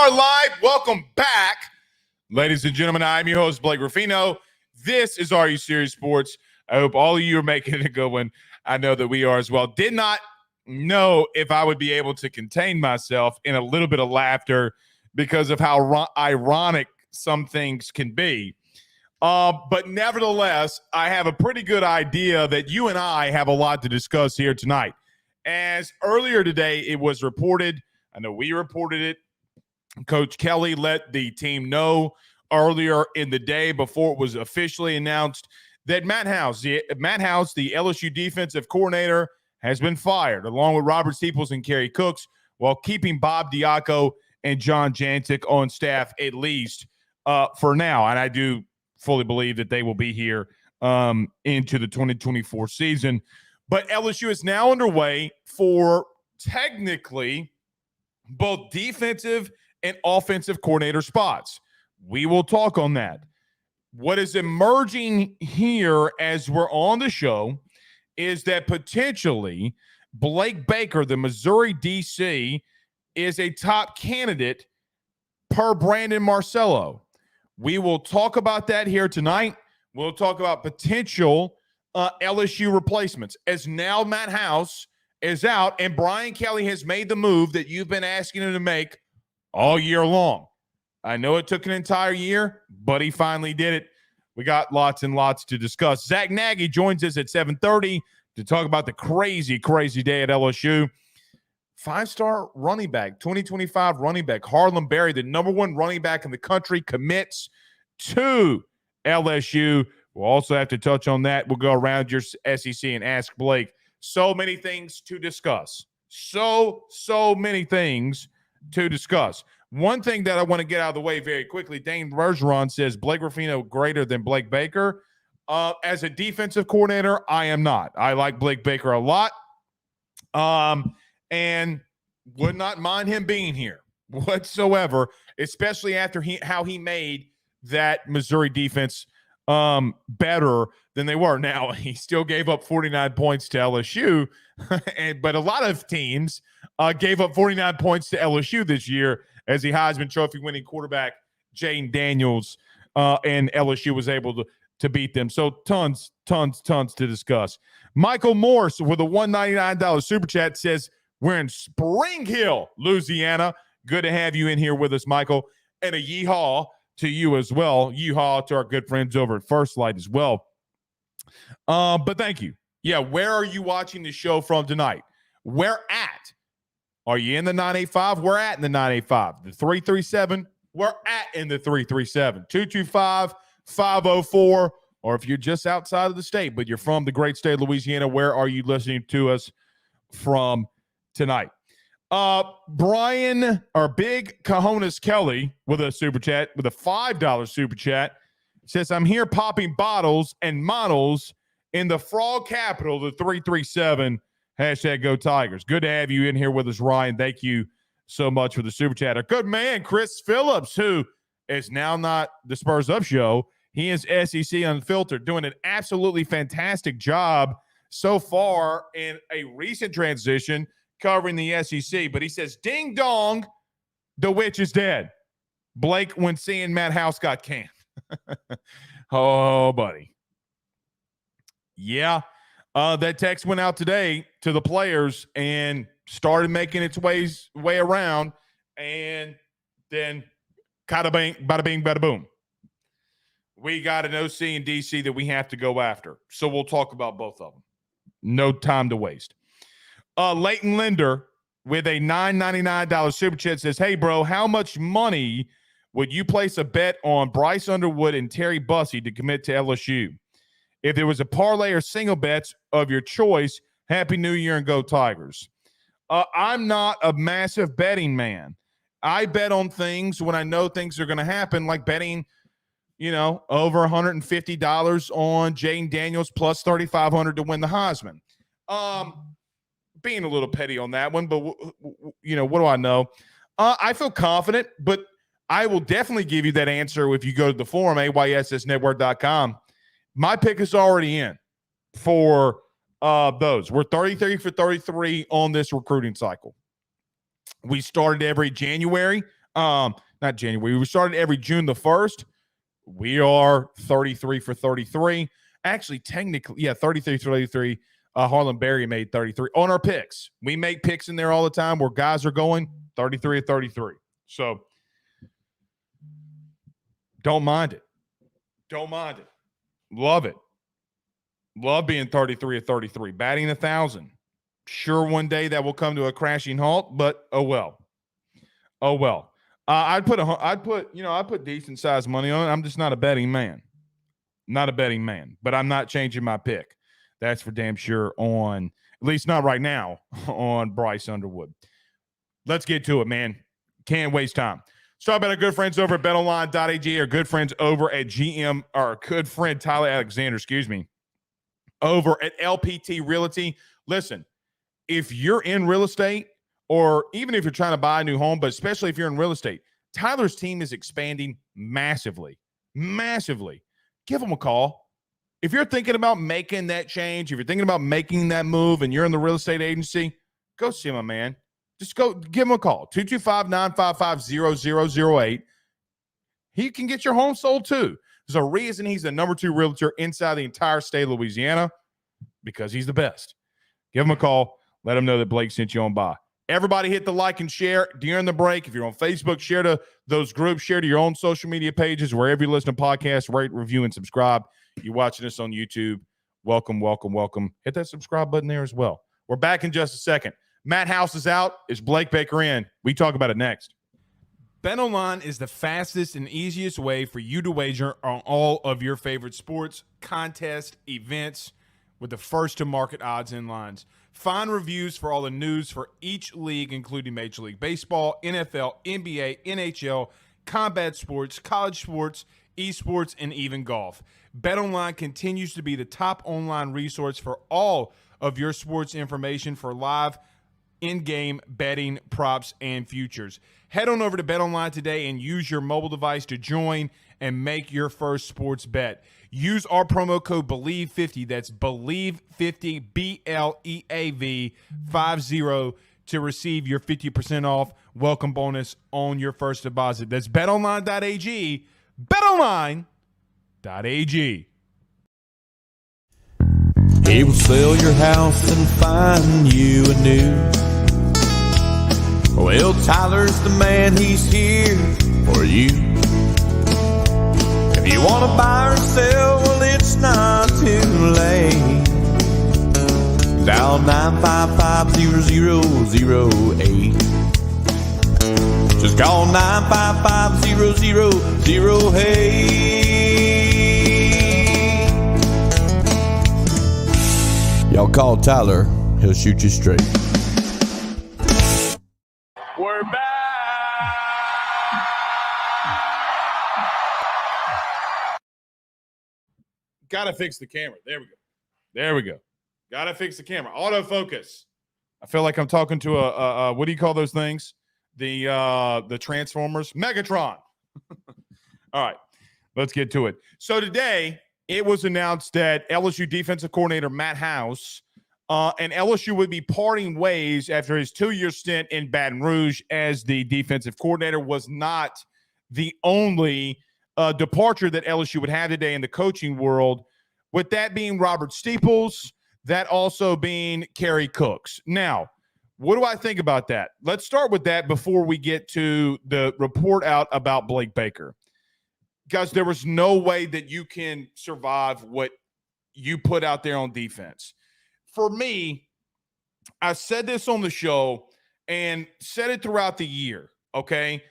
are live. Welcome back, ladies and gentlemen. I'm your host, Blake Ruffino. This is Are You Serious Sports. I hope all of you are making it a good one. I know that we are as well. Did not know if I would be able to contain myself in a little bit of laughter because of how ironic some things can be. But nevertheless, I have a pretty good idea that you and I have a lot to discuss here tonight. As earlier today, it was reported, I know we reported it, Coach Kelly let the team know earlier in the day before it was officially announced that Matt House, the LSU defensive coordinator, has been fired, along with Robert Steeples and Kerry Cooks, while keeping Bob Diaco and John Jancic on staff, at least for now. And I do fully believe that they will be here into the 2024 season. But LSU is now underway for technically both defensive and offensive coordinator spots. We will talk on that. What is emerging here as we're on the show is that potentially Blake Baker, the Missouri DC, is a top candidate per Brandon Marcello. We will talk about that here tonight. We'll talk about potential LSU replacements, as now Matt House is out and Brian Kelly has made the move that you've been asking him to make all year long. I know it took an entire year, but he finally did it. We got lots and lots to discuss. Zack Nagy joins us at 7:30 to talk about the crazy, crazy day at LSU. Five-star running back, 2025 running back, Harlem Berry, the number one running back in the country, commits to LSU. We'll also have to touch on that. We'll go around your SEC and ask Blake. So many things to discuss. So many things to discuss. One thing that I want to get out of the way very quickly, Dane Bergeron says Blake Ruffino greater than Blake Baker. As a defensive coordinator, I am not. I like Blake Baker a lot and would not mind him being here whatsoever, especially after how he made that Missouri defense better than they were. Now, he still gave up 49 points to LSU, but a lot of teams gave up 49 points to LSU this year as the Heisman Trophy winning quarterback, Jayden Daniels, and LSU was able to beat them. So tons to discuss. Michael Morse with a $199 super chat says, we're in Spring Hill, Louisiana. Good to have you in here with us, Michael. And a yeehaw to you as well. Yeehaw to our good friends over at First Light as well. But thank you. Yeah, where are you watching the show from tonight? Where at? Are you in the 985? We're at in the 985. The 337? We're at in the 337. 225-504. Or if you're just outside of the state, but you're from the great state of Louisiana, where are you listening to us from tonight? Brian, or Big Cajonas Kelly, with a super chat, with a $5 super chat, says, I'm here popping bottles and models in the frog capital, the 337, hashtag Go Tigers. Good to have you in here with us, Ryan. Thank you so much for the super chat. Our good man, Chris Phillips, who is now not the Spurs Up Show. He is SEC Unfiltered, doing an absolutely fantastic job so far in a recent transition covering the SEC. But he says, ding dong, the witch is dead. Blake, when seeing Matt House got canned. Oh, buddy. Yeah. That text went out today to the players and started making its way around. And then bada bing, bada boom. We got an OC in DC that we have to go after. So we'll talk about both of them. No time to waste. Leighton Linder with a $9.99 super chat says, hey, bro, how much money would you place a bet on Bryce Underwood and Terry Bussey to commit to LSU? If there was a parlay or single bets of your choice, Happy New Year and Go Tigers. I'm not a massive betting man. I bet on things when I know things are going to happen, like betting – over $150 on Jayden Daniels plus 3,500 to win the Heisman. Being a little petty on that one, but what do I know? I feel confident, but I will definitely give you that answer if you go to the forum, ayssnetwork.com. My pick is already in for those. We're 33 for 33 on this recruiting cycle. We started every January. Not January. We started every June the 1st. We are 33 for 33. Actually, technically, 33 for 33. Harlan Berry made 33 on our picks. We make picks in there all the time where guys are going 33 or 33. So don't mind it. Don't mind it. Love it. Love being 33 or 33. Batting 1,000. Sure, one day that will come to a crashing halt, but oh well. Oh well. I'd put decent sized money on it. I'm just not a betting man. Not a betting man, but I'm not changing my pick. That's for damn sure on, at least not right now, on Bryce Underwood. Let's get to it, man. Can't waste time. Let's talk about our good friends over at betonline.ag, our good friends over at our good friend Tyler Alexander, over at LPT Realty. Listen, if you're in real estate, or even if you're trying to buy a new home, but especially if you're in real estate, Tyler's team is expanding massively. Massively. Give them a call. If you're thinking about making that change, if you're thinking about making that move and you're in the real estate agency, go see my man. Just go give him a call, 225-955-0008. He can get your home sold too. There's a reason he's the number 2 realtor inside the entire state of Louisiana, because he's the best. Give him a call. Let him know that Blake sent you on by. Everybody hit the like and share during the break. If you're on Facebook, share to those groups, share to your own social media pages, wherever you listen to podcasts, rate, review, and subscribe. You're watching us on YouTube. Welcome, welcome, welcome. Hit that subscribe button there as well. We're back in just a second. Matt House is out. Is Blake Baker in? We talk about it next. BetOnline is the fastest and easiest way for you to wager on all of your favorite sports, contests, events, with the first-to-market odds and lines. Find reviews for all the news for each league, including Major League Baseball, NFL, NBA, NHL, combat sports, college sports, esports, and even golf. BetOnline continues to be the top online resource for all of your sports information for live in-game betting, props, and futures. Head on over to BetOnline today and use your mobile device to join and make your first sports bet. Use our promo code BELIEVE50, that's BELIEVE50, BLEAV 50, to receive your 50% off welcome bonus on your first deposit. That's betonline.ag, betonline.ag. He will sell your house and find you a new. Well, Tyler's the man, he's here for you. If you want to buy or sell, well, it's not too late. Dial 955-0008. Just call 955-0008. Y'all call Tyler, he'll shoot you straight. We're back. Gotta fix the camera. There we go. There we go. Gotta fix the camera. Autofocus. I feel like I'm talking to a what do you call those things? The Transformers? Megatron. All right. Let's get to it. So today, it was announced that LSU defensive coordinator Matt House and LSU would be parting ways after his 2-year stint in Baton Rouge as the defensive coordinator. Was not the only departure that LSU would have today in the coaching world, with that being Robert Steeples, that also being Kerry Cooks. Now, what do I think about that? Let's start with that before we get to the report out about Blake Baker. Guys, there was no way that you can survive what you put out there on defense. For me, I said this on the show and said it throughout the year, okay?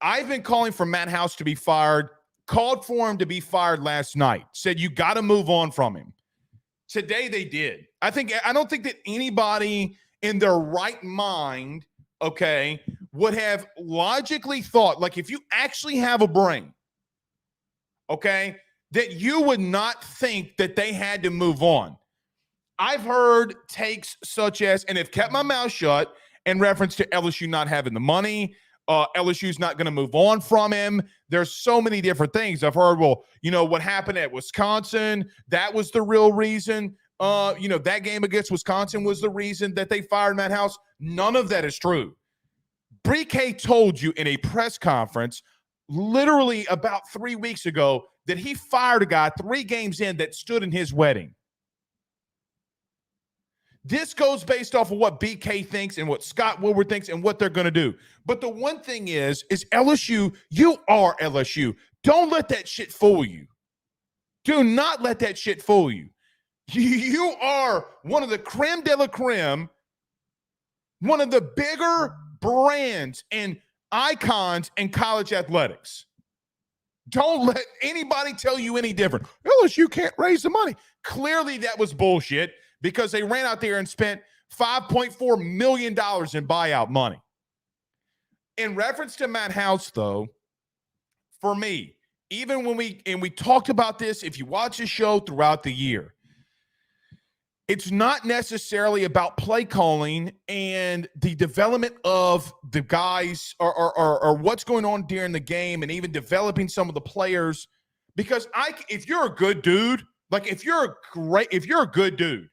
I've been calling for Matt House to be fired, called for him to be fired last night, said you got to move on from him. Today they did. I don't think that anybody in their right mind, okay, would have logically thought, like if you actually have a brain, okay, that you would not think that they had to move on. I've heard takes such as, and have kept my mouth shut in reference to LSU not having the money, LSU's not going to move on from him. There's so many different things. I've heard, well, you know, what happened at Wisconsin, that was the real reason. That game against Wisconsin was the reason that they fired Matt House. None of that is true. BK told you in a press conference literally about 3 weeks ago that he fired a guy 3 games in that stood in his wedding. This goes based off of what BK thinks and what Scott Woodward thinks and what they're going to do. But the one thing is LSU, you are LSU. Don't let that shit fool you. Do not let that shit fool you. You are one of the creme de la creme, one of the bigger brands and icons in college athletics. Don't let anybody tell you any different. LSU can't raise the money. Clearly that was bullshit because they ran out there and spent $5.4 million in buyout money. In reference to Matt House, though, for me, even when we talked about this, if you watch the show throughout the year, it's not necessarily about play calling and the development of the guys or what's going on during the game and even developing some of the players. Because if you're a good dude, like if you're a good dude,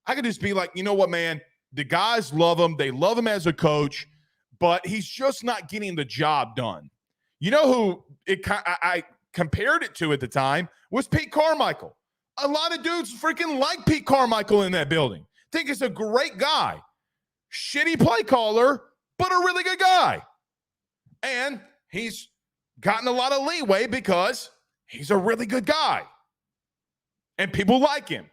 I could just be like, you know what, man, the guys love him. They love him as a coach, but he's just not getting the job done. You know who I compared it to at the time was Pete Carmichael. A lot of dudes freaking like Pete Carmichael in that building. Think he's a great guy. Shitty play caller, but a really good guy. And he's gotten a lot of leeway because he's a really good guy. And people like him.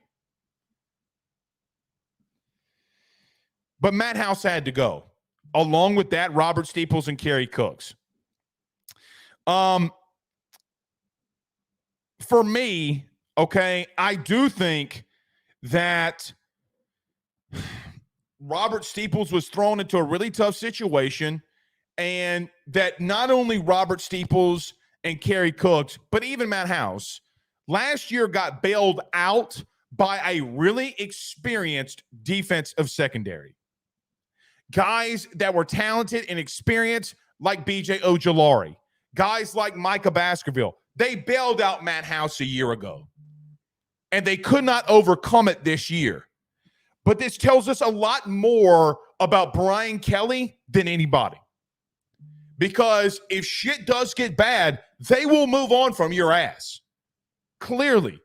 But Matt House had to go. Along with that, Robert Steeples and Kerry Cooks. For me, okay, I do think that Robert Steeples was thrown into a really tough situation, and that not only Robert Steeples and Kerry Cooks, but even Matt House last year got bailed out by a really experienced defensive secondary. Guys that were talented and experienced like B.J. Ojolari, guys like Micah Baskerville. They bailed out Matt House a year ago, and they could not overcome it this year. But this tells us a lot more about Brian Kelly than anybody. Because if shit does get bad, they will move on from your ass. Clearly.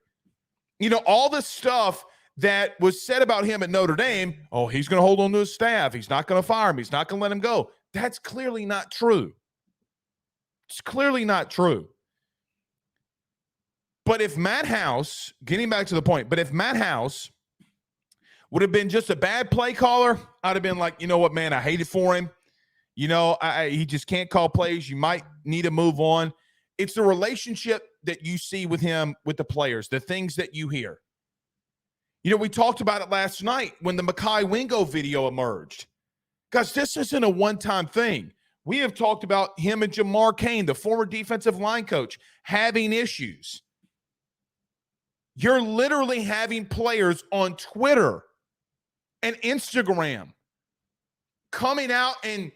You know, all the stuff that was said about him at Notre Dame, oh, he's going to hold on to his staff. He's not going to fire him. He's not going to let him go. That's clearly not true. It's clearly not true. But if Matt House, getting back to the point, but if Matt House would have been just a bad play caller, I'd have been like, you know what, man, I hate it for him. You know, he just can't call plays. You might need to move on. It's the relationship that you see with him, with the players, the things that you hear. You know, we talked about it last night when the Mekhi Wingo video emerged. Because this isn't a one-time thing. We have talked about him and Jamar Cain, the former defensive line coach, having issues. You're literally having players on Twitter and Instagram coming out and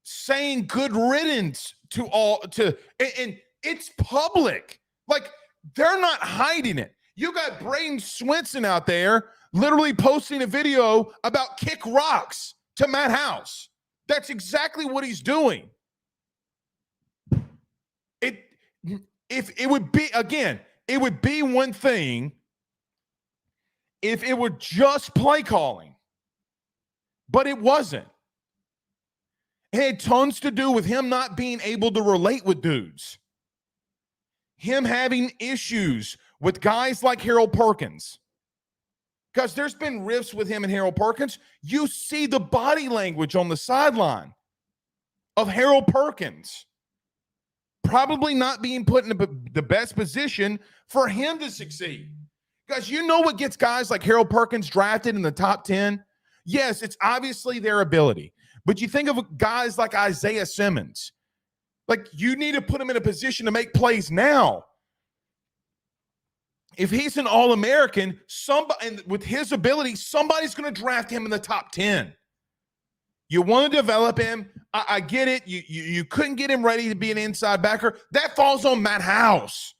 saying good riddance and it's public. Like, they're not hiding it. You got Braden Swinson out there literally posting a video about kick rocks to Matt House. That's exactly what he's doing. It would be one thing if it were just play calling, but it wasn't. It had tons to do with him not being able to relate with dudes. Him having issues with guys like Harold Perkins. Because there's been rifts with him and Harold Perkins. You see the body language on the sideline of Harold Perkins. Probably not being put in the best position for him to succeed. Guys, you know what gets guys like Harold Perkins drafted in the top 10? Yes, it's obviously their ability. But you think of guys like Isaiah Simmons. Like, you need to put him in a position to make plays now. If he's an All-American, and with his ability, somebody's going to draft him in the top 10. You want to develop him. I get it. You couldn't get him ready to be an inside backer. That falls on Matt House.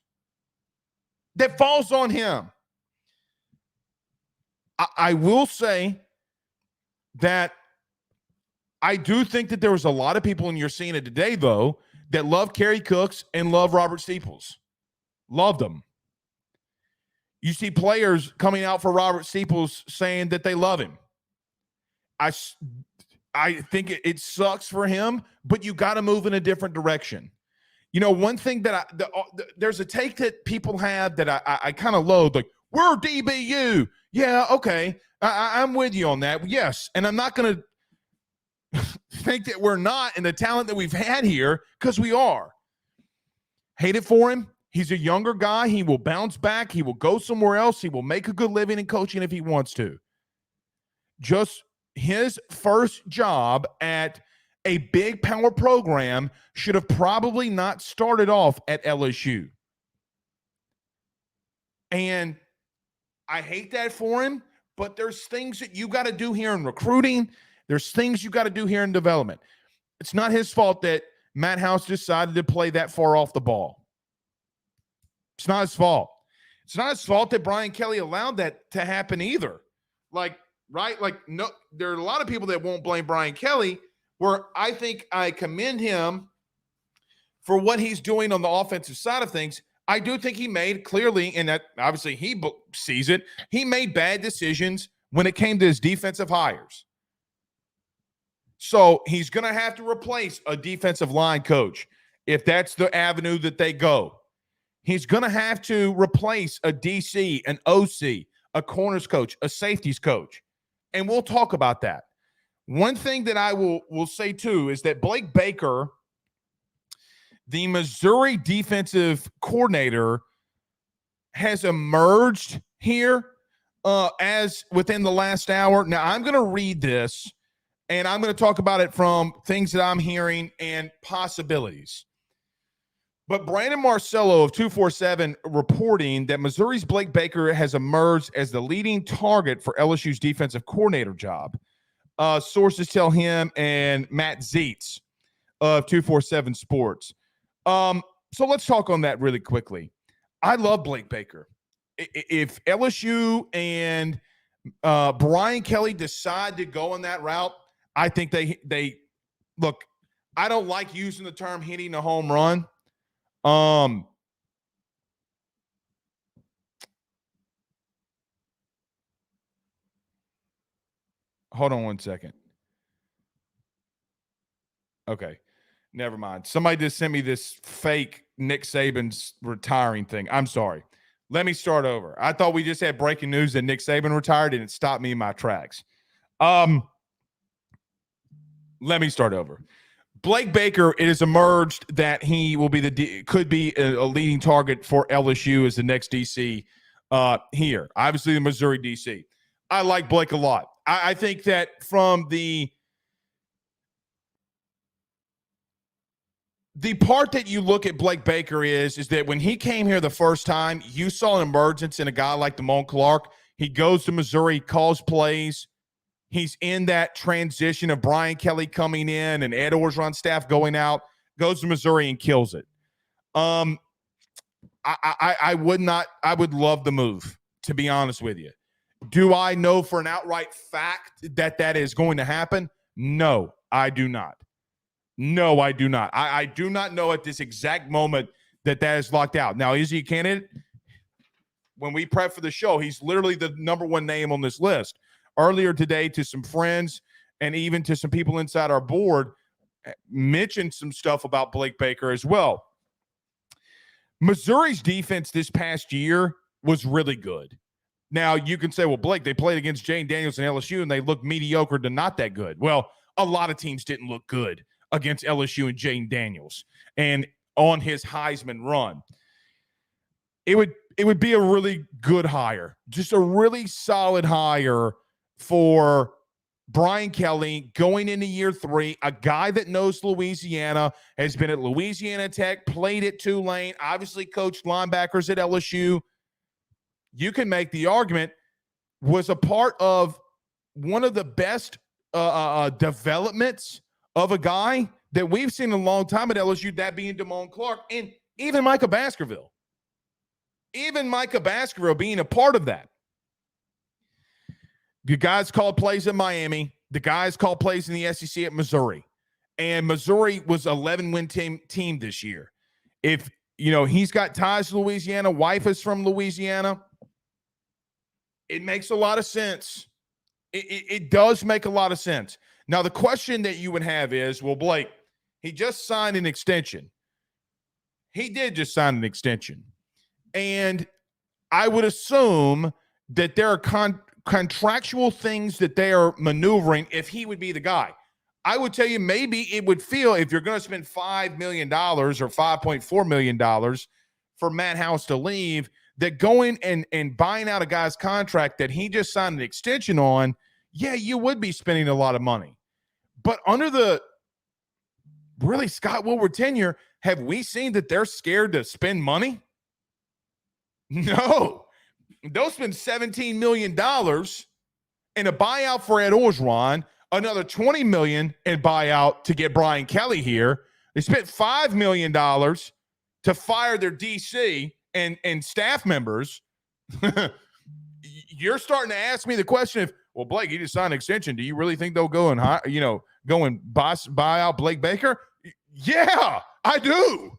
That falls on him. I will say that I do think that there was a lot of people, and you're seeing it today, though, that love Kerry Cooks and love Robert Steeples. Loved them. You see players coming out for Robert Steeples saying that they love him. I think it sucks for him, but you got to move in a different direction. You know, one thing that there's a take that people have that I kind of loathe, like, we're DBU. Yeah, okay. I'm with you on that. Yes, and I'm not going to think that we're not in the talent that we've had here, because we are. Hate it for him. He's a younger guy. He will bounce back. He will go somewhere else. He will make a good living in coaching if he wants to. Just his first job at a big power program should have probably not started off at LSU. And I hate that for him, but there's things that you got to do here in recruiting. There's things you got to do here in development. It's not his fault that Matt House decided to play that far off the ball. It's not his fault. It's not his fault that Brian Kelly allowed that to happen either. Like, right? Like, no, there are a lot of people that won't blame Brian Kelly, where I think I commend him for what he's doing on the offensive side of things. I do think he made clearly, and that obviously he sees it, he made bad decisions when it came to his defensive hires. So he's going to have to replace a defensive line coach if that's the avenue that they go. He's going to have to replace a DC, an OC, a corners coach, a safeties coach. And we'll talk about that. One thing that I will say, too, is that Blake Baker, the Missouri defensive coordinator, has emerged here as within the last hour. Now, I'm going to read this, and I'm going to talk about it from things that I'm hearing and possibilities. But Brandon Marcello of 247 reporting that Missouri's Blake Baker has emerged as the leading target for LSU's defensive coordinator job. Sources tell him and Matt Zietz of 247 Sports. So let's talk on that really quickly. I love Blake Baker. If LSU and Brian Kelly decide to go on that route, I think they look. I don't like using the term hitting a home run. Hold on one second. Okay. Never mind. Somebody just sent me this fake Nick Saban's retiring thing. I'm sorry. Let me start over. I thought we just had breaking news that Nick Saban retired, and it stopped me in my tracks. Let me start over. Blake Baker, it has emerged that he will be could be a leading target for LSU as the next DC here. Obviously, the Missouri DC. I like Blake a lot. I think that from the part that you look at Blake Baker is that when he came here the first time, you saw an emergence in a guy like Damone Clark. He goes to Missouri, calls plays. He's in that transition of Brian Kelly coming in and Ed Orgeron staff going out, goes to Missouri and kills it. I would love the move, to be honest with you. Do I know for an outright fact that is going to happen? No, I do not. No, I do not. I do not know at this exact moment that is locked out. Now, is he a candidate? When we prep for the show, he's literally the number one name on this list. Earlier today, to some friends and even to some people inside our board, mentioned some stuff about Blake Baker as well. Missouri's defense this past year was really good. Now, you can say, well, Blake, they played against Jane Daniels and LSU, and they looked mediocre to not that good. Well, a lot of teams didn't look good against LSU and Jane Daniels and on his Heisman run. It would be a really good hire, just a really solid hire for Brian Kelly going into year 3, a guy that knows Louisiana, has been at Louisiana Tech, played at Tulane, obviously coached linebackers at LSU. You can make the argument was a part of one of the best developments of a guy that we've seen in a long time at LSU, that being Damone Clark, and even Micah Baskerville. Even Micah Baskerville being a part of that. You guys called plays in Miami. The guys call plays in the SEC at Missouri, and Missouri was 11-win team this year. If he's got ties to Louisiana, wife is from Louisiana, it makes a lot of sense. It does make a lot of sense. Now, the question that you would have is, well, Blake, he just signed an extension. He did just sign an extension. And I would assume that there are contractual things that they are maneuvering if he would be the guy. I would tell you maybe it would feel, if you're going to spend $5 million or $5.4 million for Matt House to leave, that going and buying out a guy's contract that he just signed an extension on, yeah, you would be spending a lot of money. But under the really Scott Woodward tenure, have we seen that they're scared to spend money? No. They'll spend $17 million in a buyout for Ed Orgeron, another $20 million in buyout to get Brian Kelly here. They spent $5 million to fire their DC and staff members. You're starting to ask me the question of, well, Blake, you just signed an extension. Do you really think they'll go and buy out Blake Baker? Yeah, I do.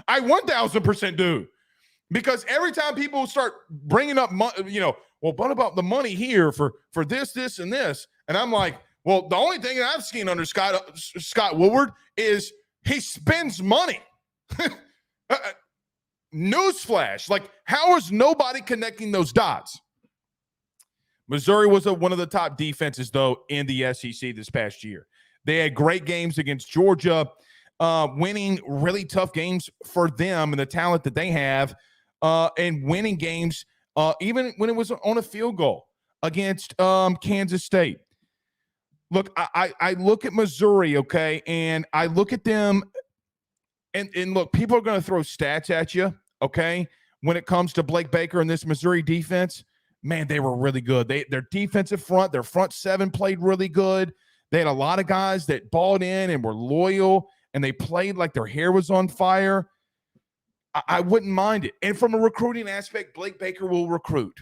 I 1,000% do. Because every time people start bringing up, well, what about the money here for this, this, and this? And I'm like, well, the only thing that I've seen under Scott Woodward is he spends money. Newsflash. Like, how is nobody connecting those dots? Missouri was one of the top defenses, though, in the SEC this past year. They had great games against Georgia, winning really tough games for them and the talent that they have. And winning games, even when it was on a field goal against Kansas State. Look, I look at Missouri, okay, and I look at them, and look, people are going to throw stats at you, okay, when it comes to Blake Baker and this Missouri defense. Man, they were really good. Their defensive front, their front seven played really good. They had a lot of guys that balled in and were loyal, and they played like their hair was on fire. I wouldn't mind it. And from a recruiting aspect, Blake Baker will recruit.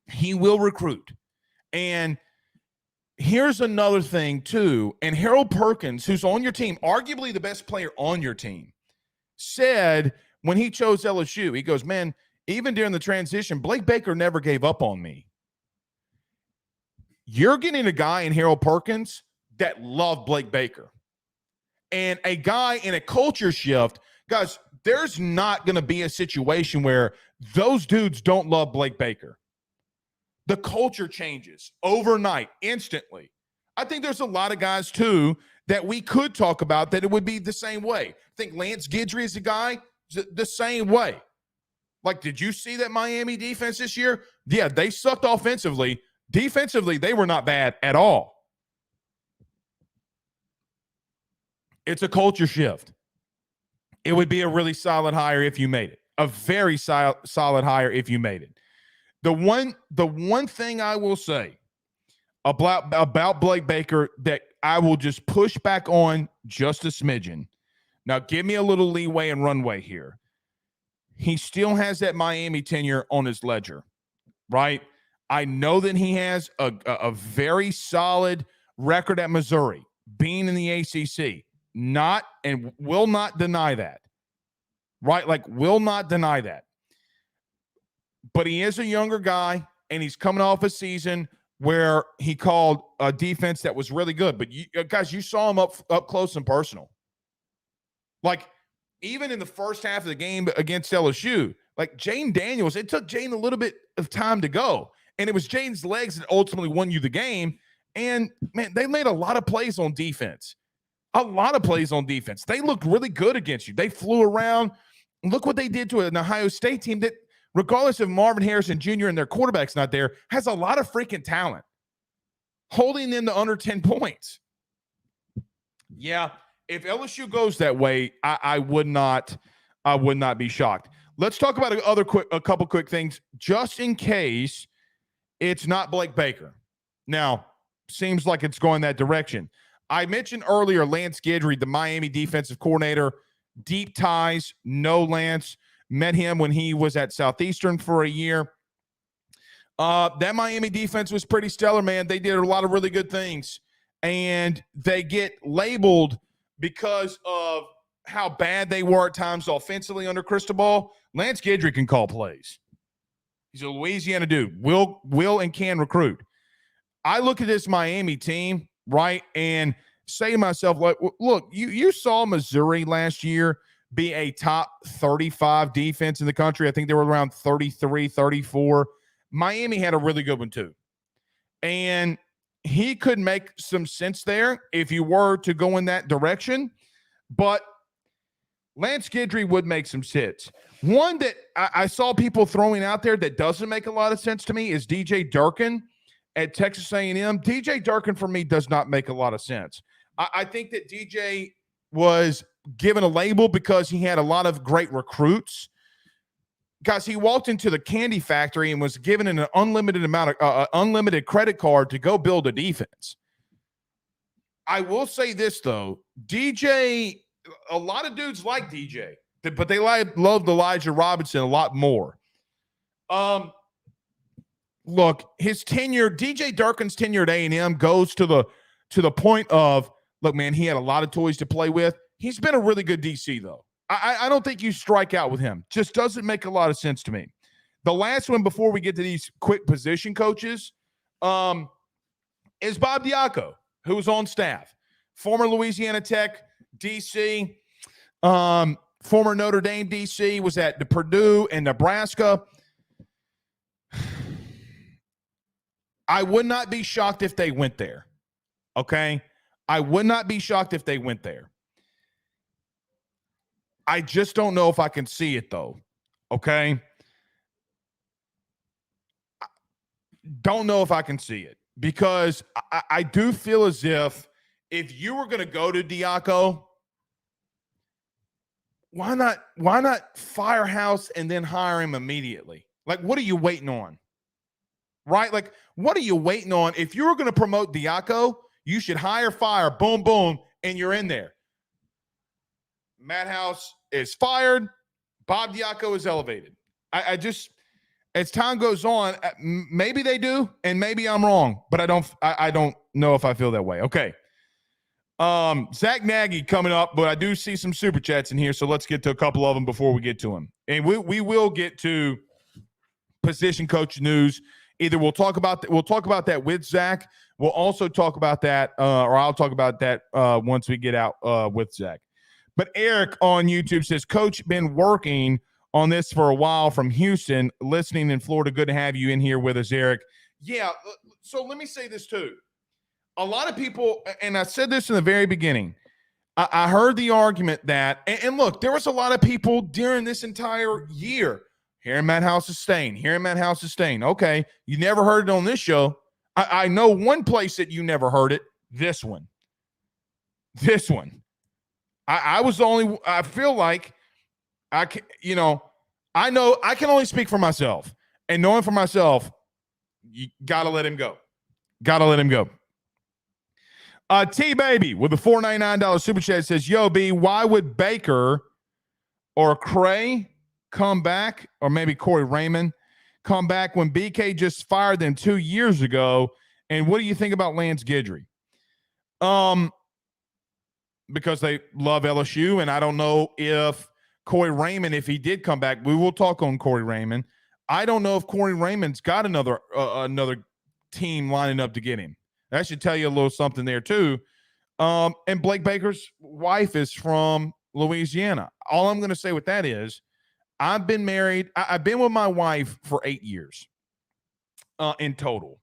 He will recruit. And here's another thing, too. And Harold Perkins, who's on your team, arguably the best player on your team, said when he chose LSU, he goes, man, even during the transition, Blake Baker never gave up on me. You're getting a guy in Harold Perkins that loved Blake Baker. And a guy in a culture shift. Guys, there's not going to be a situation where those dudes don't love Blake Baker. The culture changes overnight, instantly. I think there's a lot of guys, too, that we could talk about that it would be the same way. I think Lance Guidry is a guy the same way. Like, did you see that Miami defense this year? Yeah, they sucked offensively. Defensively, they were not bad at all. It's a culture shift. It would be a really solid hire if you made it. A very solid hire if you made it. The one thing I will say about Blake Baker that I will just push back on just a smidgen. Now, give me a little leeway and runway here. He still has that Miami tenure on his ledger, right? I know that he has a very solid record at Missouri, being in the ACC. Not and will not deny that, right? Like, will not deny that. But he is a younger guy, and he's coming off a season where he called a defense that was really good. But guys, you saw him up close and personal. Like, even in the first half of the game against LSU, like Jane Daniels, it took Jane a little bit of time to go, and it was Jane's legs that ultimately won you the game. And man, they made a lot of plays on defense. A lot of plays on defense. They looked really good against you. They flew around. Look what they did to an Ohio State team that, regardless of Marvin Harrison Jr. and their quarterback's not there, has a lot of freaking talent. Holding them to under 10 points. Yeah, if LSU goes that way, I would not be shocked. Let's talk about a couple quick things, just in case it's not Blake Baker. Now, seems like it's going that direction. I mentioned earlier Lance Guidry, the Miami defensive coordinator, deep ties, know Lance, met him when he was at Southeastern for a year. That Miami defense was pretty stellar, man. They did a lot of really good things, and they get labeled because of how bad they were at times offensively under Cristobal. Lance Guidry can call plays. He's a Louisiana dude. Will and can recruit. I look at this Miami team, right, and say to myself, look, you saw Missouri last year be a top 35 defense in the country. I think they were around 33, 34. Miami had a really good one too. And he could make some sense there if you were to go in that direction. But Lance Guidry would make some sense. One that I saw people throwing out there that doesn't make a lot of sense to me is DJ Durkin at Texas A&M. DJ Durkin for me does not make a lot of sense. I think that DJ was given a label because he had a lot of great recruits. Guys, he walked into the candy factory and was given an unlimited amount of unlimited credit card to go build a defense. I will say this though, DJ, a lot of dudes like DJ, but they loved Elijah Robinson a lot more. Look, his tenure, DJ Durkin's tenure at A&M goes to the point of, look, man, he had a lot of toys to play with. He's been a really good DC, though. I don't think you strike out with him. Just doesn't make a lot of sense to me. The last one before we get to these quick position coaches is Bob Diaco, who was on staff. Former Louisiana Tech DC, former Notre Dame DC, was at the Purdue and Nebraska. I would not be shocked if they went there. Okay? I would not be shocked if they went there. I just don't know if I can see it, though. Okay? Don't know if I can see it because I do feel as if you were going to go to Diaco, why not firehouse and then hire him immediately? Like, what are you waiting on? Right? Like, what are you waiting on? If you were going to promote Diaco, you should hire, fire, boom, boom, and you're in there. Matt House is fired. Bob Diaco is elevated. I just, as time goes on, maybe they do, and maybe I'm wrong, but I don't know if I feel that way. Okay. Zack Nagy coming up, but I do see some super chats in here, so let's get to a couple of them before we get to him. And we will get to position coach news. Either we'll talk about that with Zach. We'll also talk about that, or I'll talk about that once we get out with Zach. But Eric on YouTube says, Coach, been working on this for a while from Houston, listening in Florida. Good to have you in here with us, Eric. Yeah, so let me say this too. A lot of people, and I said this in the very beginning, I heard the argument that, and look, there was a lot of people during this entire year hearing Matt House is staying, Okay, you never heard it on this show. I know one place that you never heard it, this one. I was the only, I feel like I can, I know I can only speak for myself, and knowing for myself, you got to let him go. T-Baby with a $4.99 super chat says, yo, B, why would Baker or Cray come back, or maybe Corey Raymond come back when BK just fired them 2 years ago? And what do you think about Lance Guidry? Because they love LSU, and I don't know if Corey Raymond, if he did come back, we will talk on Corey Raymond. I don't know if Corey Raymond's got another team lining up to get him. That should tell you a little something there too. And Blake Baker's wife is from Louisiana. All I'm going to say with that is I've been married. I've been with my wife for 8 years in total.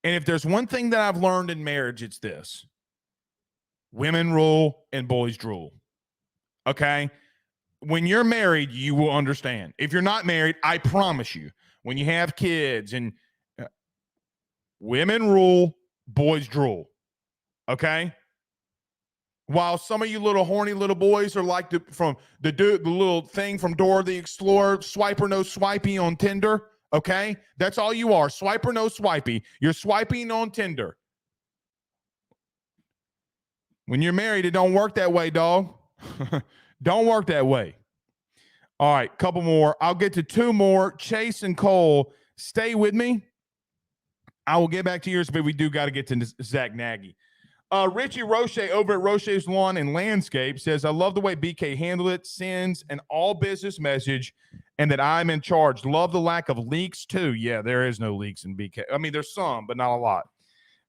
And if there's one thing that I've learned in marriage, it's this: women rule and boys drool. Okay? When you're married, you will understand. If you're not married, I promise you, when you have kids and women rule, boys drool. Okay? While some of you little horny little boys are like the little thing from Dora the Explorer, swiper no swipey on Tinder. Okay? That's all you are. Swiper no swipey. You're swiping on Tinder. When you're married, it don't work that way, dog. Don't work that way. All right, couple more. I'll get to two more. Chase and Cole, stay with me. I will get back to yours, but we do got to get to Zack Nagy. Richie Roche over at Roche's Lawn and Landscape says, I love the way BK handled it, sends an all business message, and that I'm in charge. Love the lack of leaks, too. Yeah, there is no leaks in BK. I mean, there's some, but not a lot.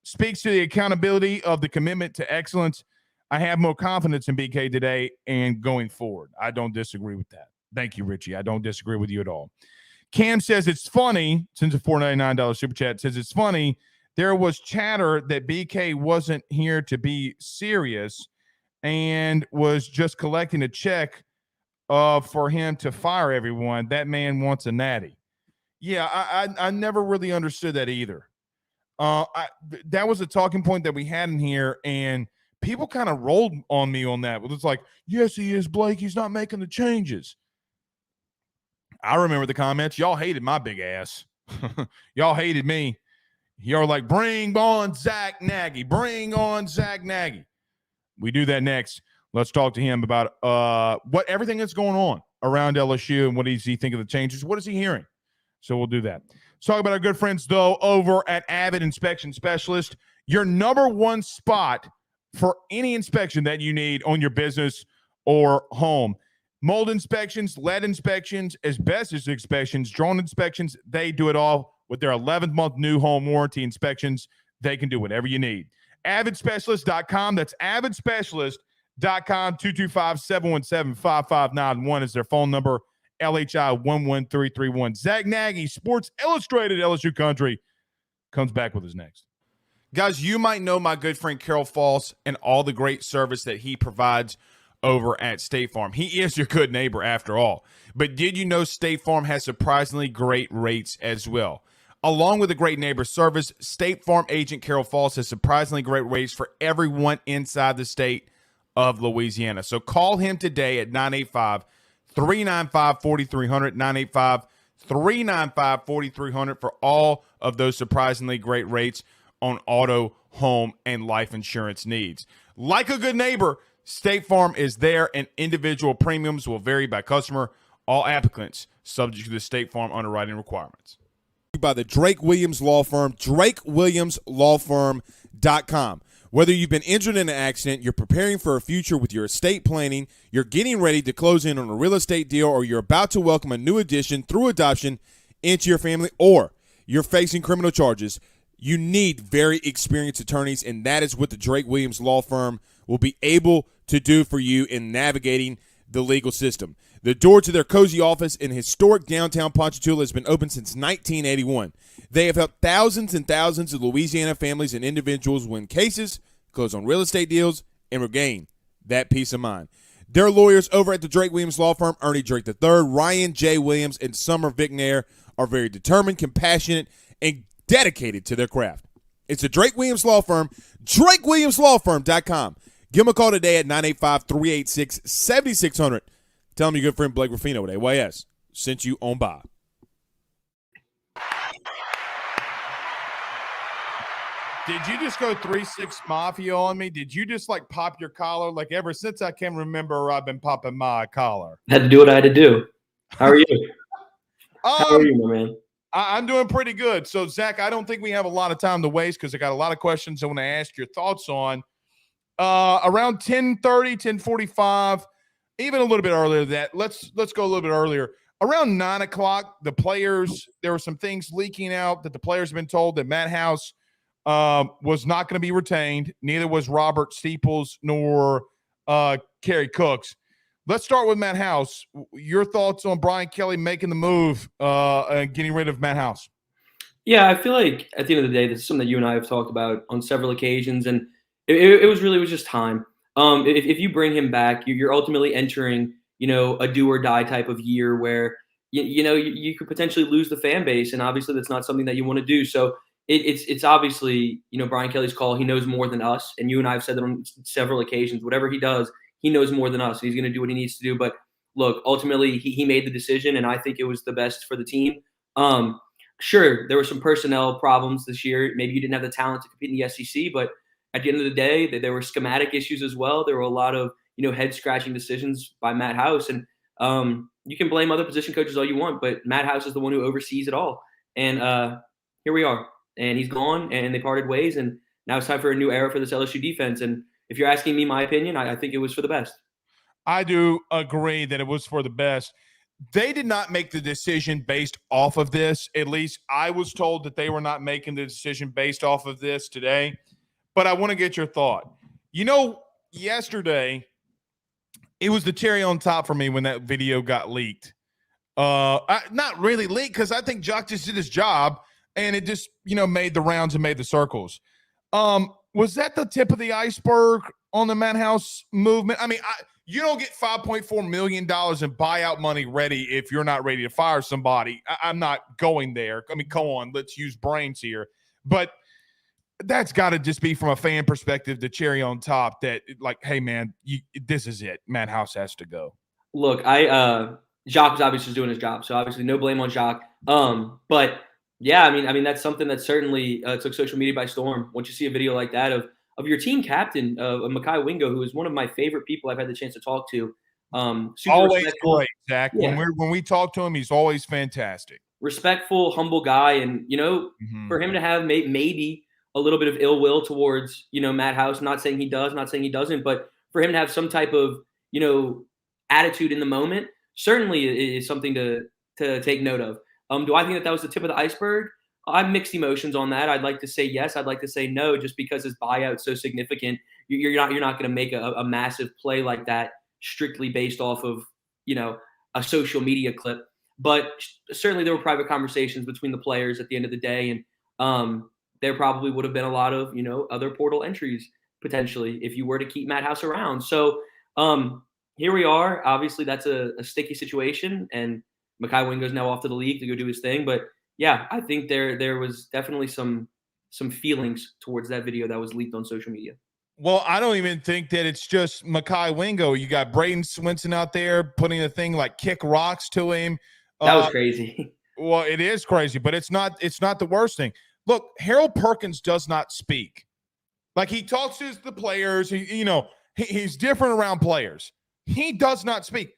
Speaks to the accountability of the commitment to excellence. I have more confidence in BK today and going forward. I don't disagree with that. Thank you, Richie. I don't disagree with you at all. Cam says it's funny, since a $4.99 super chat, says it's funny. There was chatter that BK wasn't here to be serious and was just collecting a check for him to fire everyone. That man wants a natty. Yeah, I never really understood that either. That was a talking point that we had in here, and people kind of rolled on me on that. It's like, yes, he is, Blake. He's not making the changes. I remember the comments. Y'all hated my big ass. Y'all hated me. You're like, bring on Zack Nagy. Bring on Zack Nagy. We do that next. Let's talk to him about what everything that's going on around LSU and what does he think of the changes. What is he hearing? So we'll do that. Let's talk about our good friends, though, over at Avid Inspection Specialist, your number one spot for any inspection that you need on your business or home. Mold inspections, lead inspections, asbestos inspections, drone inspections, they do it all with their 11th-month new home warranty inspections. They can do whatever you need. AvidSpecialist.com. That's AvidSpecialist.com. 225-717-5591 is their phone number. LHI 11331. Zack Nagy, Sports Illustrated LSU Country, comes back with us next. Guys, you might know my good friend Carol Falls and all the great service that he provides over at State Farm. He is your good neighbor after all. But did you know State Farm has surprisingly great rates as well? Along with the great neighbor service, State Farm agent Carol Falls has surprisingly great rates for everyone inside the state of Louisiana. So call him today at 985-395-4300, 985-395-4300 for all of those surprisingly great rates on auto, home, and life insurance needs. Like a good neighbor, State Farm is there, and individual premiums will vary by customer. All applicants subject to the State Farm underwriting requirements. By the Drake Williams Law Firm, drakewilliamslawfirm.com. Whether you've been injured in an accident, you're preparing for a future with your estate planning, you're getting ready to close in on a real estate deal, or you're about to welcome a new addition through adoption into your family, or you're facing criminal charges, you need very experienced attorneys, and that is what the Drake Williams Law Firm will be able to do for you in navigating the legal system. The door to their cozy office in historic downtown Ponchatoula has been open since 1981. They have helped thousands and thousands of Louisiana families and individuals win cases, close on real estate deals, and regain that peace of mind. Their lawyers over at the Drake Williams Law Firm, Ernie Drake III, Ryan J. Williams, and Summer Vignair, are very determined, compassionate, and dedicated to their craft. It's the Drake Williams Law Firm, drakewilliamslawfirm.com. Give them a call today at 985-386-7600. Tell them your good friend Blake Ruffino at AYS sent you on by. Did you just go 3-6 Mafia on me? Did you just like pop your collar? Like ever since I can remember, I've been popping my collar. Had to do what I had to do. How are you? How are you, my man? I'm doing pretty good. So, Zach, I don't think we have a lot of time to waste because I got a lot of questions I want to ask your thoughts on. Around 10:30, 10:45, even a little bit earlier than that. Let's go a little bit earlier. Around 9 o'clock, the players, there were some things leaking out that the players have been told that Matt House was not going to be retained. Neither was Robert Steeples nor Kerry Cooks. Let's start with Matt House. Your thoughts on Brian Kelly making the move and getting rid of Matt House? Yeah, I feel like at the end of the day, this is something that you and I have talked about on several occasions, and it was just time. If you bring him back, you're ultimately entering, a do or die type of year where you could potentially lose the fan base, and obviously that's not something that you want to do. So it's obviously Brian Kelly's call. He knows more than us, and you and I have said that on several occasions. Whatever he does, he knows more than us. He's going to do what he needs to do. But look, ultimately he made the decision, and I think it was the best for the team. Sure, there were some personnel problems this year. Maybe you didn't have the talent to compete in the SEC, but at the end of the day, there were schematic issues as well. There were a lot of head-scratching decisions by Matt House, and you can blame other position coaches all you want, but Matt House is the one who oversees it all. And here we are. and he's gone, and they parted ways, and now it's time for a new era for this LSU defense. And if you're asking me my opinion, I think it was for the best. I do agree that it was for the best. They did not make the decision based off of this. At least I was told that they were not making the decision based off of this today. But I want to get your thought. Yesterday, it was the cherry on top for me when that video got leaked. Not really leaked, because I think Jock just did his job, and it just, made the rounds and made the circles. Was that the tip of the iceberg on the Madhouse movement? I mean, you don't get $5.4 million in buyout money ready if you're not ready to fire somebody. I'm not going there. I mean, come on, let's use brains here. But that's got to just be, from a fan perspective, the cherry on top that, like, hey, man, this is it. Madhouse has to go. Look, Jacques was obviously just doing his job, so obviously no blame on Jacques. But yeah, I mean that's something that certainly took social media by storm. Once you see a video like that of your team captain, Mekhi Wingo, who is one of my favorite people I've had the chance to talk to. Always great, Zach. Yeah. When we talk to him, he's always fantastic. Respectful, humble guy, and for him to have maybe a little bit of ill will towards Madhouse. Not saying he does, not saying he doesn't, but for him to have some type of attitude in the moment certainly is something to take note of. Do I think that was the tip of the iceberg? I have mixed emotions on that. I'd like to say yes. I'd like to say no, just because his buyout's so significant. You're not going to make a massive play like that strictly based off of a social media clip. But certainly there were private conversations between the players at the end of the day, and there probably would have been a lot of other portal entries potentially if you were to keep Madhouse around. So here we are. Obviously, that's a sticky situation, and Mekhi Wingo's now off to the league to go do his thing. But yeah, I think there was definitely some feelings towards that video that was leaked on social media. Well, I don't even think that it's just Mekhi Wingo. You got Braden Swinson out there putting a thing like kick rocks to him. That was crazy. Well, it is crazy, but it's not the worst thing. Look, Harold Perkins does not speak. Like, he talks to the players. He's different around players. He does not speak.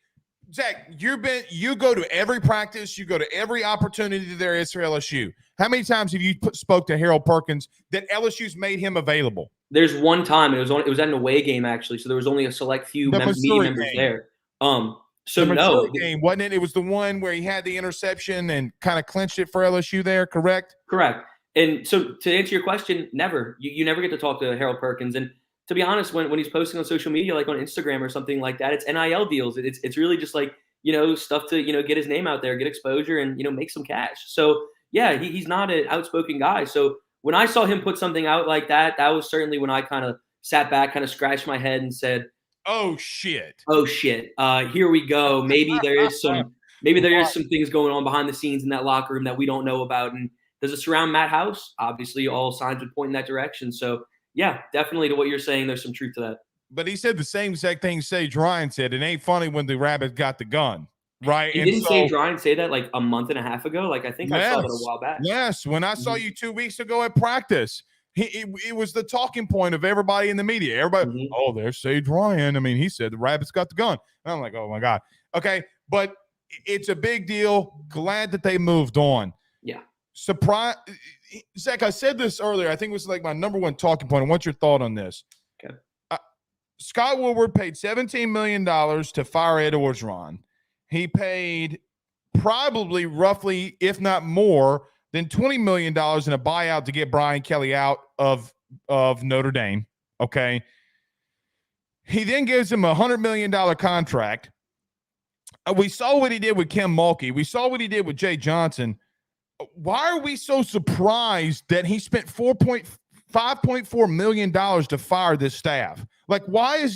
Zach, you go to every practice, you go to every opportunity there is for LSU. How many times have you spoke to Harold Perkins that LSU's made him available? There's one time, it was at an away game actually, so there was only a select few media members there. So the no game, wasn't it? It was the one where he had the interception and kind of clinched it for LSU there, correct? Correct. And so to answer your question, never. You never get to talk to Harold Perkins. And to be honest, when he's posting on social media, like on Instagram or something like that, it's NIL deals. It's really just like, stuff to, get his name out there, get exposure, and, make some cash. So yeah, he's not an outspoken guy. So when I saw him put something out like that, that was certainly when I kind of sat back, kind of scratched my head and said, oh shit. Here we go. Maybe there is some things going on behind the scenes in that locker room that we don't know about. And does it surround Madhouse? Obviously, all signs would point in that direction. So yeah, definitely to what you're saying, there's some truth to that. But he said the same exact thing Sage Ryan said. It ain't funny when the rabbit got the gun, right? Didn't Sage Ryan say that like a month and a half ago? Like, I think I saw that a while back. Yes, when I saw you 2 weeks ago at practice, it was the talking point of everybody in the media. Everybody, oh, there's Sage Ryan. I mean, he said the rabbit's got the gun. And I'm like, oh my God. Okay, but it's a big deal. Glad that they moved on. Yeah. Surprise, Zach, I said this earlier. I think it was like my number one talking point. And what's your thought on this? Okay. Scott Woodward paid $17 million to fire Ed Orgeron. He paid probably roughly, if not more, than $20 million in a buyout to get Brian Kelly out of Notre Dame. Okay. He then gives him a $100 million contract. We saw what he did with Kim Mulkey. We saw what he did with Jay Johnson. Why are we so surprised that he spent $5.4 million to fire this staff? Like, why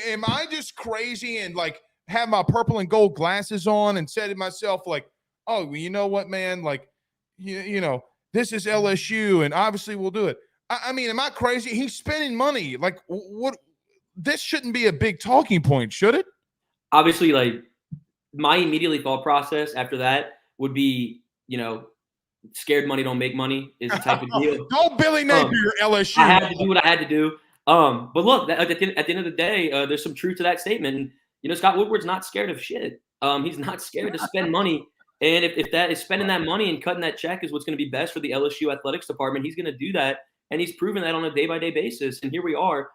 am I just crazy and like have my purple and gold glasses on and said to myself, like, oh, well, you know what, man? Like, this is LSU and obviously we'll do it. I mean, am I crazy? He's spending money. Like, what? This shouldn't be a big talking point, should it? Obviously, like, my immediately thought process after that would be, scared money don't make money is the type of deal. Don't Billy Napier LSU. I had to do what I had to do. But look, at the end of the day, there's some truth to that statement. And, Scott Woodward's not scared of shit. He's not scared to spend money And if that is spending that money and cutting that check is what's going to be best for the LSU athletics department, he's going to do that. And he's proven that on a day-by-day basis. And here we are,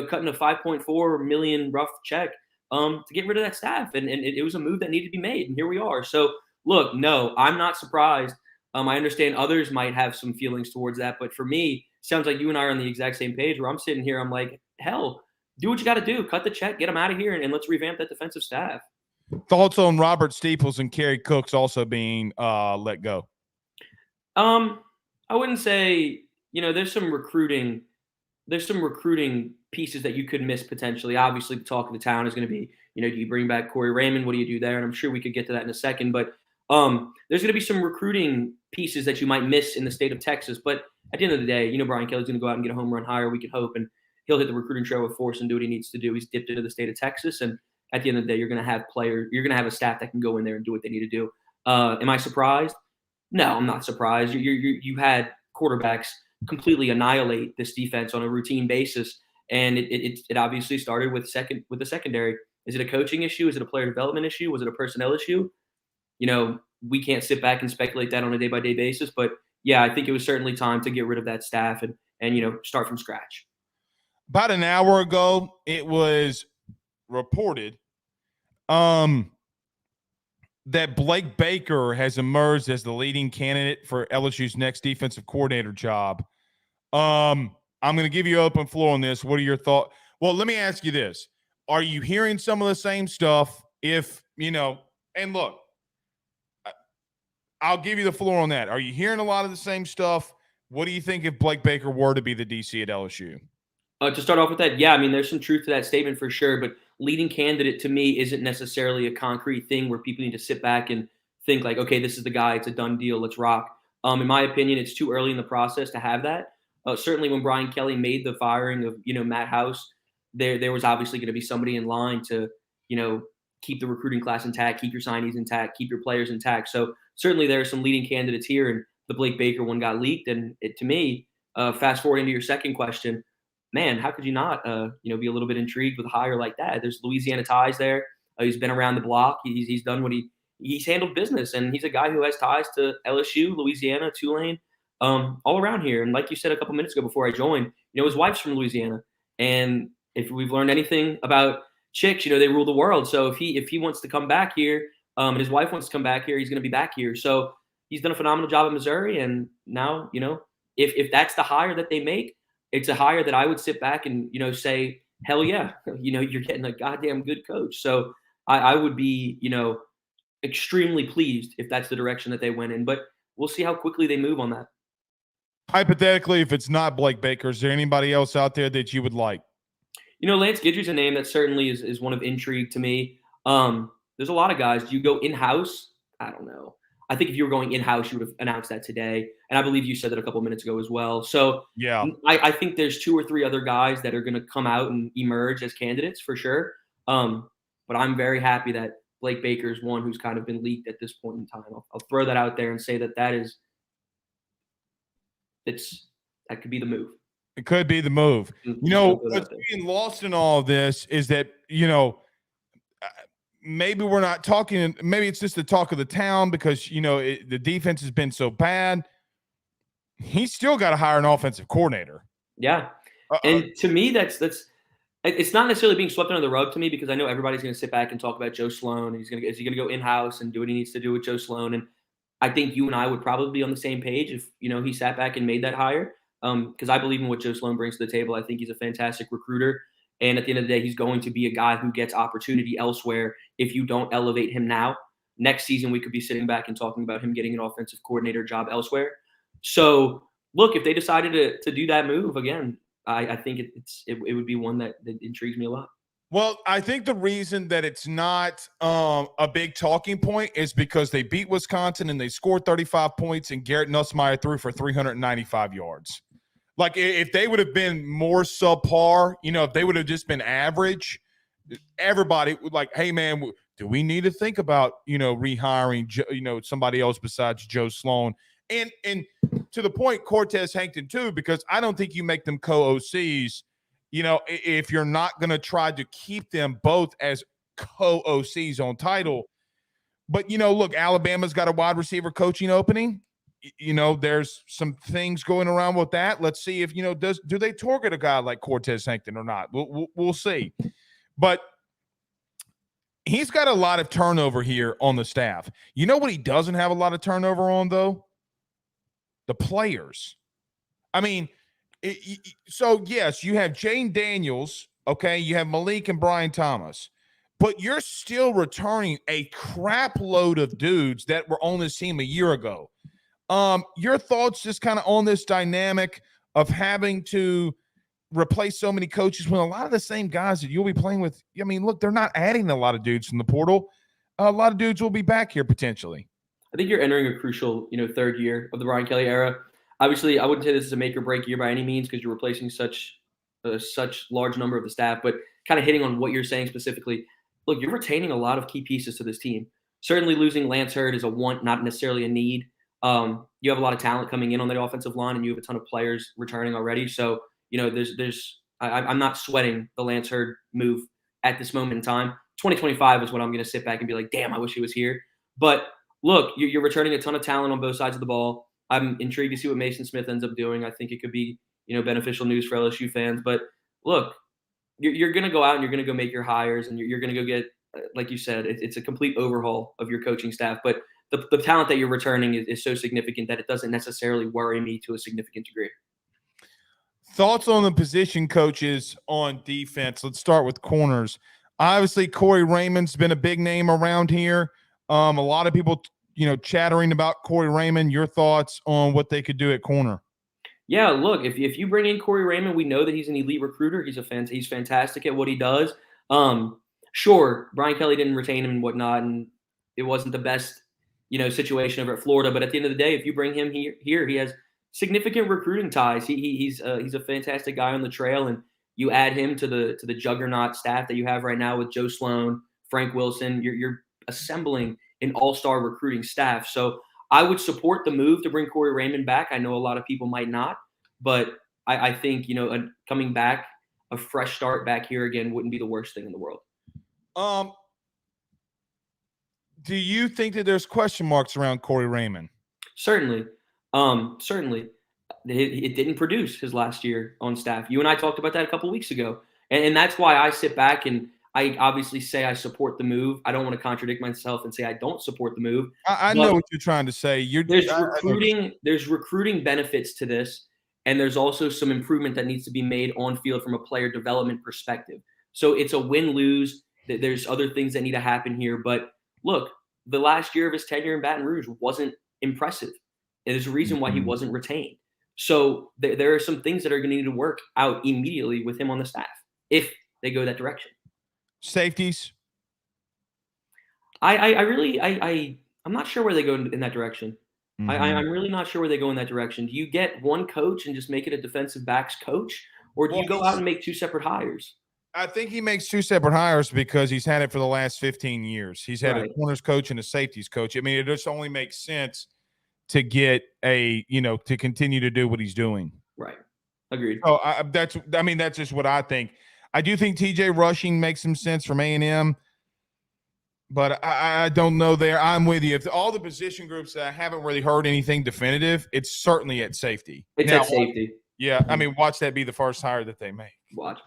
cutting a $5.4 million rough check to get rid of that staff. And it was a move that needed to be made. And here we are. So, look, no, I'm not surprised. I understand others might have some feelings towards that. But for me, sounds like you and I are on the exact same page where I'm sitting here. I'm like, hell, do what you got to do. Cut the check, get them out of here, and let's revamp that defensive staff. Thoughts on Robert Steeples and Kerry Cooks also being let go? I wouldn't say, there's some recruiting pieces that you could miss potentially. Obviously, the talk of the town is going to be, do you bring back Corey Raymond? What do you do there? And I'm sure we could get to that in a second. But there's going to be some recruiting pieces that you might miss in the state of Texas. But at the end of the day, Brian Kelly's going to go out and get a home run hire. We can hope, and he'll hit the recruiting trail with force and do what he needs to do. He's dipped into the state of Texas, and at the end of the day, you're going to have a staff that can go in there and do what they need to do. Am I surprised? No, I'm not surprised. You had quarterbacks completely annihilate this defense on a routine basis, and it obviously started with the secondary. Is it a coaching issue? Is it a player development issue? Was it a personnel issue? We can't sit back and speculate that on a day-by-day basis, but yeah, I think it was certainly time to get rid of that staff and start from scratch. About an hour ago, it was reported that Blake Baker has emerged as the leading candidate for LSU's next defensive coordinator job. I'm going to give you open floor on this. What are your thoughts? Well, let me ask you this. Are you hearing some of the same stuff? And look, I'll give you the floor on that. Are you hearing a lot of the same stuff? What do you think if Blake Baker were to be the DC at LSU? To start off with that, yeah, there's some truth to that statement for sure, but leading candidate to me isn't necessarily a concrete thing where people need to sit back and think like, okay, this is the guy, it's a done deal, let's rock. In my opinion, it's too early in the process to have that. Certainly when Brian Kelly made the firing of, Matt House, there was obviously going to be somebody in line to, keep the recruiting class intact, keep your signees intact, keep your players intact. So certainly there are some leading candidates here, and the Blake Baker one got leaked. And to me, fast forward into your second question, man, how could you not, be a little bit intrigued with a hire like that? There's Louisiana ties there. He's been around the block. He's done what he's handled business, and he's a guy who has ties to LSU, Louisiana, Tulane, all around here. And like you said a couple minutes ago before I joined, his wife's from Louisiana, and if we've learned anything about chicks, they rule the world. So if he wants to come back here, and his wife wants to come back here, he's going to be back here. So he's done a phenomenal job in Missouri, and now if that's the hire that they make, it's a hire that I would sit back and, say, hell yeah, you're getting a goddamn good coach. So I would be, extremely pleased if that's the direction that they went in. But we'll see how quickly they move on that. Hypothetically, if it's not Blake Baker, is there anybody else out there that you would like? Lance Guidry's a name that certainly is one of intrigue to me. There's a lot of guys. Do you go in-house? I don't know. I think if you were going in-house, you would have announced that today. And I believe you said that a couple of minutes ago as well. So yeah, I think there's 2 or 3 other guys that are going to come out and emerge as candidates for sure. But I'm very happy that Blake Baker is one who's kind of been leaked at this point in time. I'll throw that out there and say that that could be the move. It could be the move. What's being lost in all of this is that, maybe we're not talking, maybe it's just the talk of the town because, the defense has been so bad. He's still got to hire an offensive coordinator. Yeah. And to me, that's it's not necessarily being swept under the rug to me because I know everybody's going to sit back and talk about Joe Sloan. Is he going to go in-house and do what he needs to do with Joe Sloan? And I think you and I would probably be on the same page if, he sat back and made that hire. Because I believe in what Joe Sloan brings to the table. I think he's a fantastic recruiter. And at the end of the day, he's going to be a guy who gets opportunity elsewhere if you don't elevate him now. Next season, we could be sitting back and talking about him getting an offensive coordinator job elsewhere. So, look, if they decided to do that move, again, I think it would be one that intrigues me a lot. Well, I think the reason that it's not a big talking point is because they beat Wisconsin and they scored 35 points and Garrett Nussmeier threw for 395 yards. Like, if they would have been more subpar, if they would have just been average, everybody would like, hey, man, do we need to think about, rehiring, somebody else besides Joe Sloan? And to the point, Cortez Hankton, too, because I don't think you make them co-OCs, if you're not going to try to keep them both as co-OCs on title. But, look, Alabama's got a wide receiver coaching opening. There's some things going around with that. Let's see if, do they target a guy like Cortez Hankton or not? We'll see. But he's got a lot of turnover here on the staff. You know what he doesn't have a lot of turnover on, though? The players. I mean, so, yes, you have Jane Daniels, okay? You have Malik and Brian Thomas. But you're still returning a crap load of dudes that were on this team a year ago. Your thoughts just kind of on this dynamic of having to replace so many coaches when a lot of the same guys that you'll be playing with, I mean, look, they're not adding a lot of dudes from the portal. A lot of dudes will be back here potentially. I think you're entering a crucial, third year of the Brian Kelly era. Obviously, I wouldn't say this is a make or break year by any means because you're replacing such large number of the staff, but kind of hitting on what you're saying specifically. Look, you're retaining a lot of key pieces to this team. Certainly losing Lance Hurd is a want, not necessarily a need. You have a lot of talent coming in on the offensive line, and you have a ton of players returning already. So, I'm not sweating the Lance Hurd move at this moment in time. 2025 is when I'm going to sit back and be like, damn, I wish he was here. But look, you're returning a ton of talent on both sides of the ball. I'm intrigued to see what Mason Smith ends up doing. I think it could be, beneficial news for LSU fans. But look, you're going to go out and you're going to go make your hires, and you're going to go get, like you said, it's a complete overhaul of your coaching staff. But the talent that you're returning is so significant that it doesn't necessarily worry me to a significant degree. Thoughts on the position coaches on defense? Let's start with corners. Obviously, Corey Raymond's been a big name around here. A lot of people, chattering about Corey Raymond. Your thoughts on what they could do at corner? Yeah, look, if you bring in Corey Raymond, we know that he's an elite recruiter. He's fantastic at what he does. Sure, Brian Kelly didn't retain him and whatnot, and it wasn't the best, situation over at Florida. But at the end of the day, if you bring him here, he has significant recruiting ties. He's a fantastic guy on the trail, and you add him to the juggernaut staff that you have right now with Joe Sloan, Frank Wilson. You're assembling an all-star recruiting staff. So I would support the move to bring Corey Raymond back. I know a lot of people might not, but I think coming back, a fresh start back here again wouldn't be the worst thing in the world. Do you think that there's question marks around Corey Raymond? Certainly. Certainly. It didn't produce his last year on staff. You and I talked about that a couple of weeks ago. And that's why I sit back and I obviously say I support the move. I don't want to contradict myself and say I don't support the move. I know what you're trying to say. There's recruiting benefits to this, and there's also some improvement that needs to be made on field from a player development perspective. So it's a win-lose. There's other things that need to happen here. But look, the last year of his tenure in Baton Rouge wasn't impressive. And there's a reason why he wasn't retained. So there are some things that are going to need to work out immediately with him on the staff if they go that direction. Safeties. I'm not sure where they go in that direction. Mm-hmm. I'm really not sure where they go in that direction. Do you get one coach and just make it a defensive backs coach, or do you go out and make two separate hires? I think he makes two separate hires because he's had it for the last 15 years. He's had a corners coach and a safeties coach. I mean, it just only makes sense to get to continue to do what he's doing. Right. Agreed. Oh, that's just what I think. I do think TJ Rushing makes some sense from A&M, but I don't know there. I'm with you. If all the position groups that I haven't really heard anything definitive, it's certainly at safety. It's at safety. Yeah. I mean, watch that be the first hire that they make. Watch.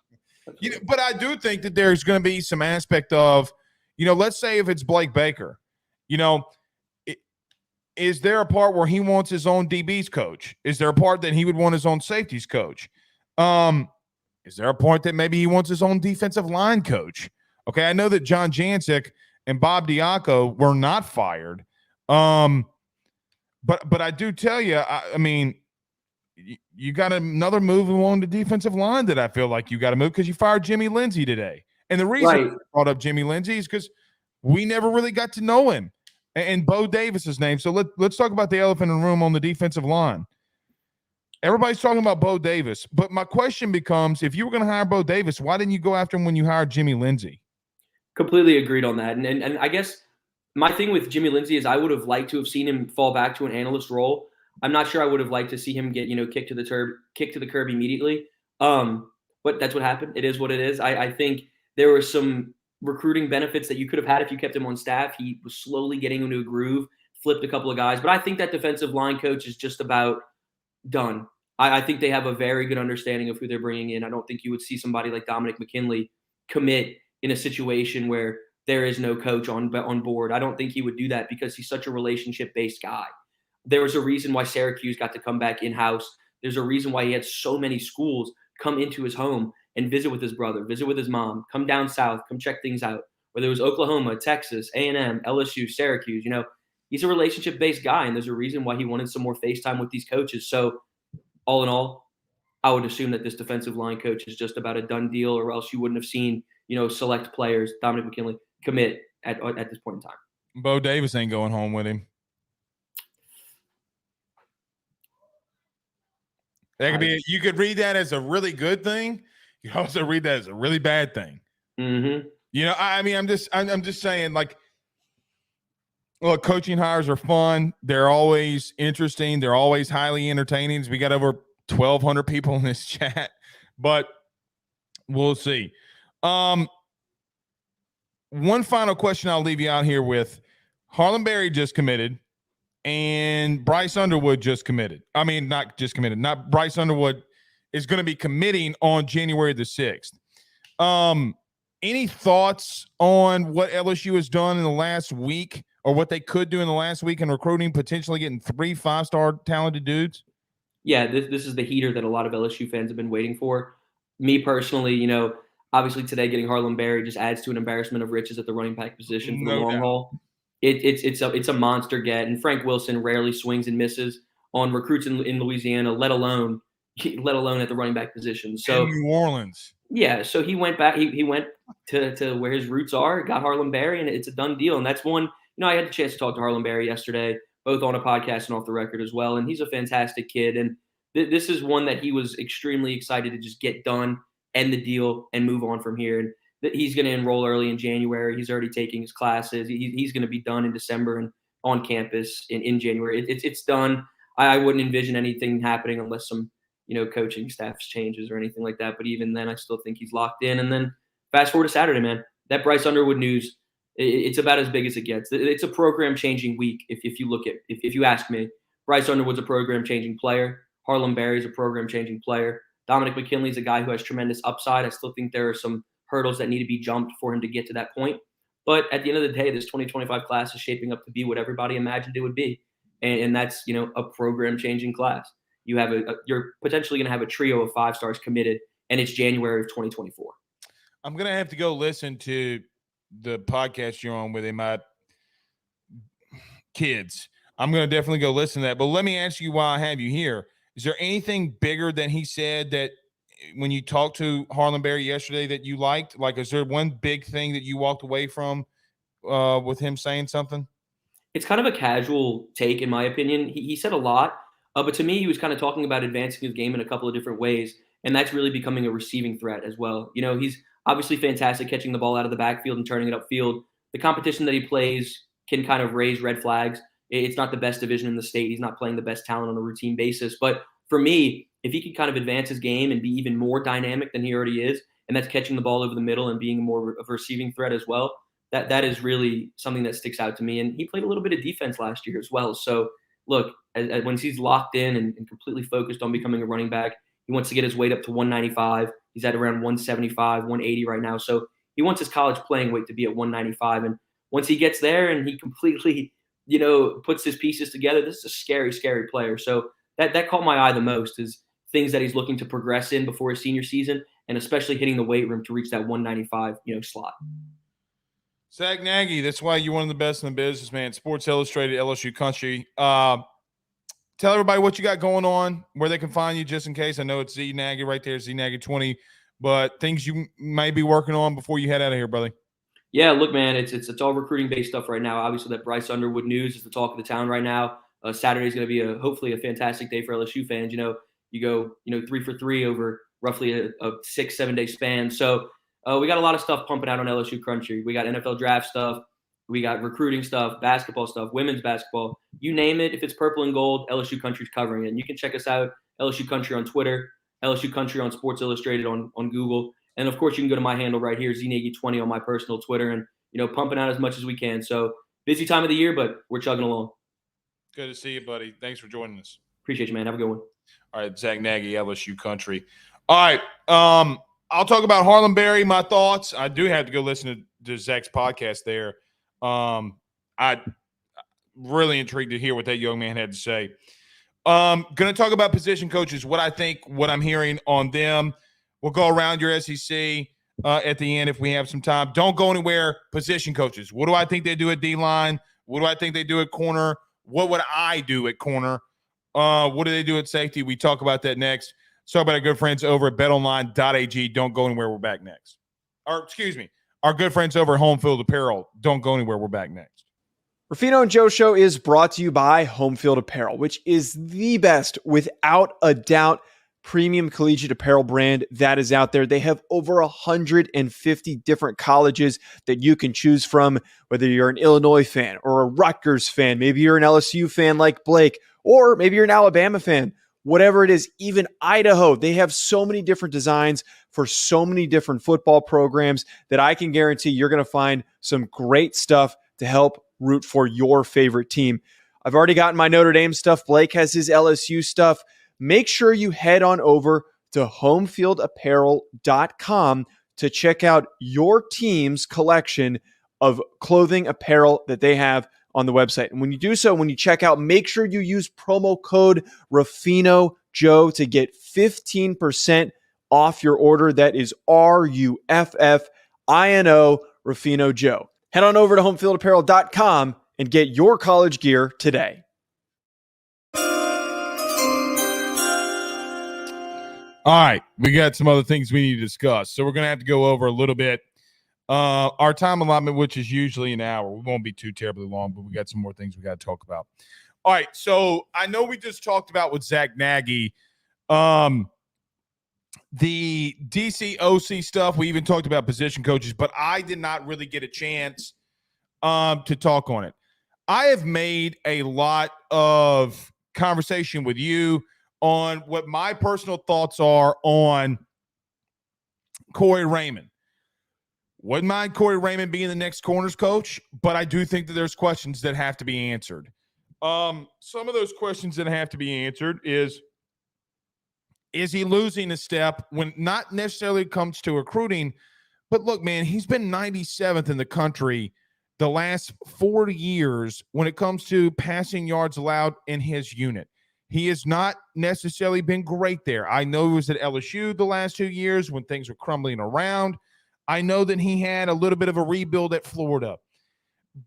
But I do think that there's going to be some aspect of, let's say if it's Blake Baker, is there a part where he wants his own DBs coach? Is there a part that he would want his own safeties coach? Is there a point that maybe he wants his own defensive line coach? Okay, I know that John Jancic and Bob Diaco were not fired. But I do tell you, I mean, you got another move along the defensive line that I feel like you got to move because you fired Jimmy Lindsey today. And the reason I brought up Jimmy Lindsey is because we never really got to know him. And Bo Davis's name. So let's talk about the elephant in the room on the defensive line. Everybody's talking about Bo Davis. But my question becomes, if you were going to hire Bo Davis, why didn't you go after him when you hired Jimmy Lindsey? Completely agreed on that. And I guess my thing with Jimmy Lindsey is I would have liked to have seen him fall back to an analyst role. I'm not sure I would have liked to see him get, kicked to the curb immediately. But that's what happened. It is what it is. I think there were some recruiting benefits that you could have had if you kept him on staff. He was slowly getting into a groove, flipped a couple of guys. But I think that defensive line coach is just about done. I think they have a very good understanding of who they're bringing in. I don't think you would see somebody like Dominic McKinley commit in a situation where there is no coach on board. I don't think he would do that because he's such a relationship-based guy. There was a reason why Syracuse got to come back in-house. There's a reason why he had so many schools come into his home and visit with his brother, visit with his mom, come down south, come check things out. Whether it was Oklahoma, Texas, A&M, LSU, Syracuse, he's a relationship-based guy, and there's a reason why he wanted some more face time with these coaches. So all in all, I would assume that this defensive line coach is just about a done deal, or else you wouldn't have seen, select players, Dominic McKinley, commit at this point in time. Bo Davis ain't going home with him. That could be. You could read that as a really good thing. You could also read that as a really bad thing. Mm-hmm. I'm just saying, like, look, coaching hires are fun. They're always interesting. They're always highly entertaining. We got over 1,200 people in this chat, but we'll see. One final question I'll leave you out here with. Harlem Berry just committed, and Bryce Underwood just committed. I mean, not just committed. Not Bryce Underwood is going to be committing on January the 6th. Any thoughts on what LSU has done in the last week, or what they could do in the last week in recruiting, potentially getting 3 5-star talented dudes? Yeah, this is the heater that a lot of LSU fans have been waiting for. Me personally, obviously today getting Harlem Berry just adds to an embarrassment of riches at the running back position for the long haul. It's a monster get, and Frank Wilson rarely swings and misses on recruits in Louisiana, let alone at the running back position. So in New Orleans. Yeah, so he went back. He went to where his roots are, got Harlem Berry, and it's a done deal. And that's one, I had the chance to talk to Harlem Berry yesterday, both on a podcast and off the record as well. And he's a fantastic kid. And this is one that he was extremely excited to just get done, end the deal, and move on from here. And he's going to enroll early in January. He's already taking his classes. He's going to be done in December and on campus in January. It's done. I wouldn't envision anything happening unless some coaching staffs changes or anything like that. But even then, I still think he's locked in. And then fast forward to Saturday, man. That Bryce Underwood news, it's about as big as it gets. It's a program-changing week if you look at – if you ask me. Bryce Underwood's a program-changing player. Harlem Berry's a program-changing player. Dominic McKinley's a guy who has tremendous upside. I still think there are some hurdles that need to be jumped for him to get to that point. But at the end of the day, this 2025 class is shaping up to be what everybody imagined it would be. And that's, a program-changing class. You're potentially going to have a trio of 5 stars committed, and it's January of 2024. I'm going to have to go listen to the podcast you're on with him, my kids. I'm going to definitely go listen to that. But let me ask you while I have you here. Is there anything bigger than he said that when you talked to Harlem Berry yesterday that you liked? Like, is there one big thing that you walked away from with him saying something? It's kind of a casual take, in my opinion. He said a lot, but to me, he was kind of talking about advancing his game in a couple of different ways, and that's really becoming a receiving threat as well. He's obviously fantastic catching the ball out of the backfield and turning it upfield. The competition that he plays can kind of raise red flags. It's not the best division in the state. He's not playing the best talent on a routine basis. But for me, if he can kind of advance his game and be even more dynamic than he already is, and that's catching the ball over the middle and being more of a receiving threat as well, that is really something that sticks out to me. And he played a little bit of defense last year as well. So, look, when he's locked in and completely focused on becoming a running back, he wants to get his weight up to 195. He's at around 175, 180 right now. So he wants his college playing weight to be at 195. And once he gets there and he completely, puts his pieces together, this is a scary, scary player. So that caught my eye the most is things that he's looking to progress in before his senior season, and especially hitting the weight room to reach that 195, slot. Zack Nagy, that's why you're one of the best in the business, man. Sports Illustrated, LSU Country. Tell everybody what you got going on, where they can find you, just in case. I know it's Z Nagy right there, Z Nagy 20, but things you may be working on before you head out of here, brother. Yeah, look, man, it's all recruiting-based stuff right now. Obviously, that Bryce Underwood news is the talk of the town right now. Saturday is going to be hopefully a fantastic day for LSU fans. You go 3 for 3 over roughly a 6-7 day span. So we got a lot of stuff pumping out on LSU Country. We got NFL draft stuff. We got recruiting stuff, basketball stuff, women's basketball. You name it. If it's purple and gold, LSU Country's covering it. And you can check us out, LSU Country on Twitter, LSU Country on Sports Illustrated on Google. And of course, you can go to my handle right here, znaggy20 on my personal Twitter, and pumping out as much as we can. So busy time of the year, but we're chugging along. Good to see you, buddy. Thanks for joining us. Appreciate you, man. Have a good one. All right, Zack Nagy, LSU country. All right, I'll talk about Harlem Berry, my thoughts. I do have to go listen to Zach's podcast there. I really intrigued to hear what that young man had to say. Going to talk about position coaches, what I think, what I'm hearing on them. We'll go around your SEC at the end if we have some time. Don't go anywhere. Position coaches. What do I think they do at D-line? What do I think they do at corner? What would I do at corner? What do they do at safety? We talk about that next. Talk about our good friends over at betonline.ag. Don't go anywhere. We're back next. Or, excuse me, our good friends over at Home Field Apparel. Don't go anywhere. We're back next. Rufino and Joe Show is brought to you by Home Field Apparel, which is the best, without a doubt, premium collegiate apparel brand that is out there. They have over 150 different colleges that you can choose from, whether you're an Illinois fan or a Rutgers fan, maybe you're an LSU fan like Blake, or maybe you're an Alabama fan. Whatever it is, even Idaho, they have so many different designs for so many different football programs that I can guarantee you're going to find some great stuff to help root for your favorite team. I've already gotten my Notre Dame stuff. Blake has his LSU stuff. Make sure you head on over to homefieldapparel.com to check out your team's collection of clothing apparel that they have on the website. And when you do so, when you check out, make sure you use promo code RufinoJoe to get 15% off your order. That is RUFFINO, Rufino Joe. Head on over to homefieldapparel.com and get your college gear today. All right, we got some other things we need to discuss. So we're going to have to go over a little bit. Our time allotment, which is usually an hour. We won't be too terribly long, but we got some more things we got to talk about. All right, so I know we just talked about with Zack Nagy, the DC OC stuff. We even talked about position coaches, but I did not really get a chance to talk on it. I have made a lot of conversation with you on what my personal thoughts are on Corey Raymond. Wouldn't mind Corey Raymond being the next corners coach, but I do think that there's questions that have to be answered. Some of those questions that have to be answered is he losing a step when not necessarily comes to recruiting, but look, man, he's been 97th in the country the last 40 years when it comes to passing yards allowed in his unit. He has not necessarily been great there. I know he was at LSU the last 2 years when things were crumbling around. I know that he had a little bit of a rebuild at Florida.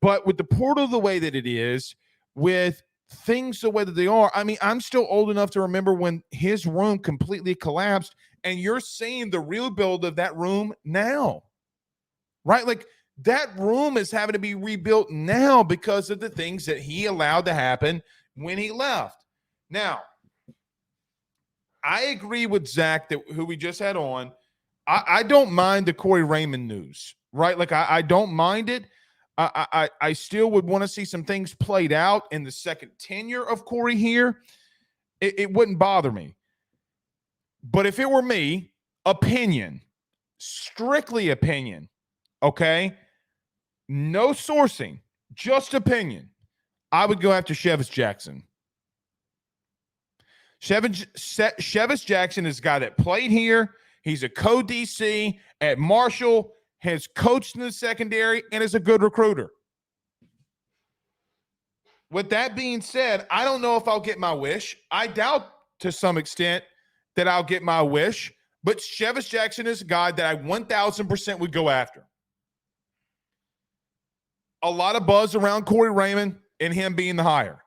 But with the portal the way that it is, with things the way that they are, I mean, I'm still old enough to remember when his room completely collapsed, and you're seeing the rebuild of that room now, right? Like, that room is having to be rebuilt now because of the things that he allowed to happen when he left. Now, I agree with Zach, who we just had on. I don't mind the Corey Raymond news, right? Like, I don't mind it. I still would want to see some things played out in the second tenure of Corey here. It wouldn't bother me. But if it were me, opinion, strictly opinion, okay? No sourcing, just opinion. I would go after Chevis Jackson. Chevis Jackson is a guy that played here. He's a co-DC at Marshall, has coached in the secondary, and is a good recruiter. With that being said, I don't know if I'll get my wish. I doubt to some extent that I'll get my wish, but Chevis Jackson is a guy that I 1,000% would go after. A lot of buzz around Corey Raymond and him being the hire.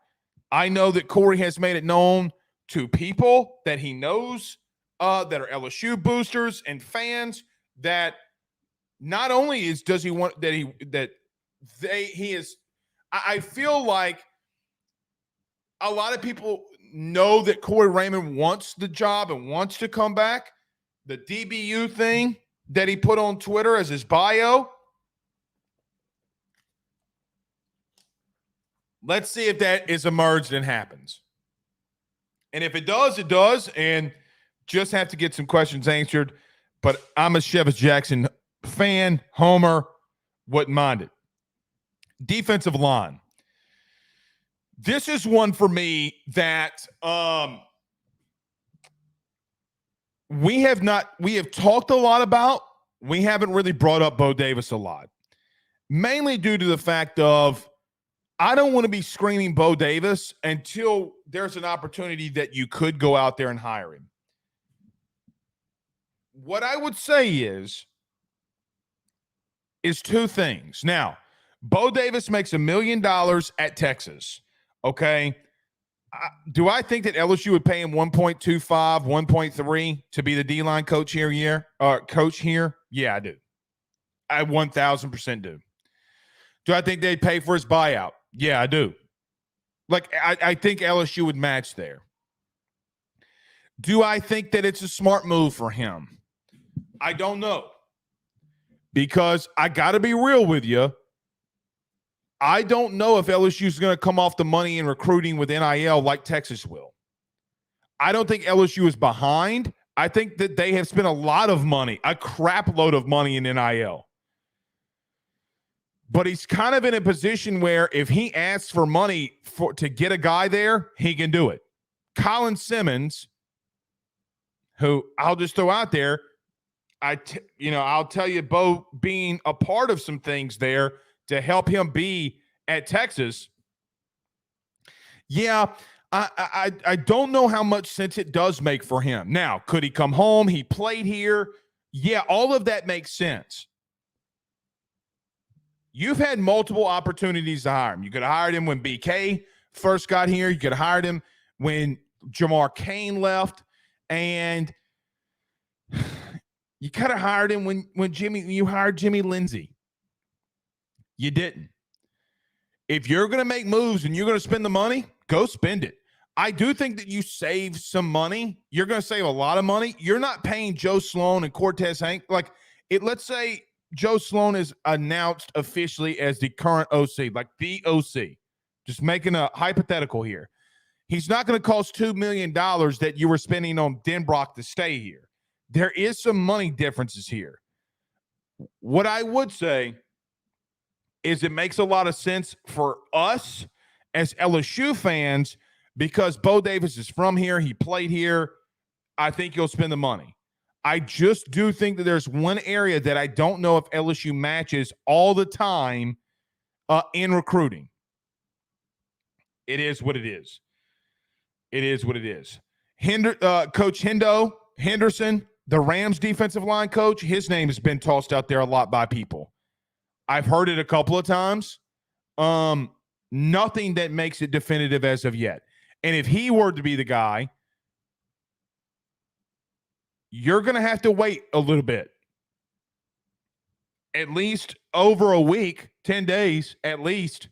I know that Corey has made it known to people that he knows that are LSU boosters and fans that not only does he want that he is. I feel like a lot of people know that Corey Raymond wants the job and wants to come back. The DBU thing that he put on Twitter as his bio. Let's see if that is emerged and happens. And if it does, it does. And just have to get some questions answered but I'm a Chevis Jackson fan, homer, wouldn't mind it. Defensive line. This is one for me that we have talked a lot about. We haven't really brought up Bo Davis a lot, mainly due to the fact of I don't want to be screaming Bo Davis until there's an opportunity that you could go out there and hire him. What I would say is two things. Now, Bo Davis makes $1 million at Texas. Okay. Do I think that LSU would pay him 1.25, 1.3 to be the D-line coach here? Yeah, I do. I 1,000% do. Do I think they'd pay for his buyout? Yeah, I do. Like, I think LSU would match there. Do I think that it's a smart move for him? I don't know. Because I got to be real with you. I don't know if LSU is going to come off the money in recruiting with NIL like Texas will. I don't think LSU is behind. I think that they have spent a lot of money, a crap load of money in NIL. But he's kind of in a position where if he asks for money to get a guy there, he can do it. Colin Simmons, who I'll just throw out there, I'll tell you, Bo being a part of some things there to help him be at Texas. Yeah, I don't know how much sense it does make for him. Now, could he come home? He played here. Yeah, all of that makes sense. You've had multiple opportunities to hire him. You could have hired him when BK first got here. You could have hired him when Jamar Cain left. And you could have hired him when you hired Jimmy Lindsey. You didn't. If you're going to make moves and you're going to spend the money, go spend it. I do think that you save some money. You're going to save a lot of money. You're not paying Joe Sloan and Cortez Hank. Let's say Joe Sloan is announced officially as the current OC, like the OC. Just making a hypothetical here. He's not going to cost $2 million that you were spending on Denbrock to stay here. There is some money differences here. What I would say is it makes a lot of sense for us as LSU fans because Bo Davis is from here. He played here. I think he'll spend the money. I just do think that there's one area that I don't know if LSU matches all the time in recruiting. It is what it is. It is what it is. Coach Henderson, the Rams defensive line coach, his name has been tossed out there a lot by people. I've heard it a couple of times. Nothing that makes it definitive as of yet. And if he were to be the guy, you're going to have to wait a little bit. At least over a week, 10 days at least.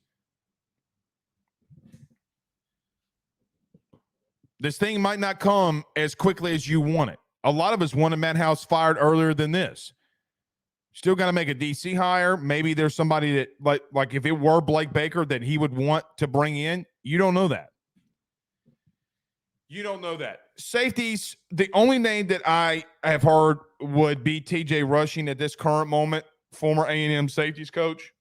This thing might not come as quickly as you want it. A lot of us wanted Matt House fired earlier than this. Still got to make a DC hire. Maybe there's somebody that, like if it were Blake Baker, that he would want to bring in. You don't know that. You don't know that. Safeties, the only name that I have heard would be TJ Rushing at this current moment, former A&M safeties coach.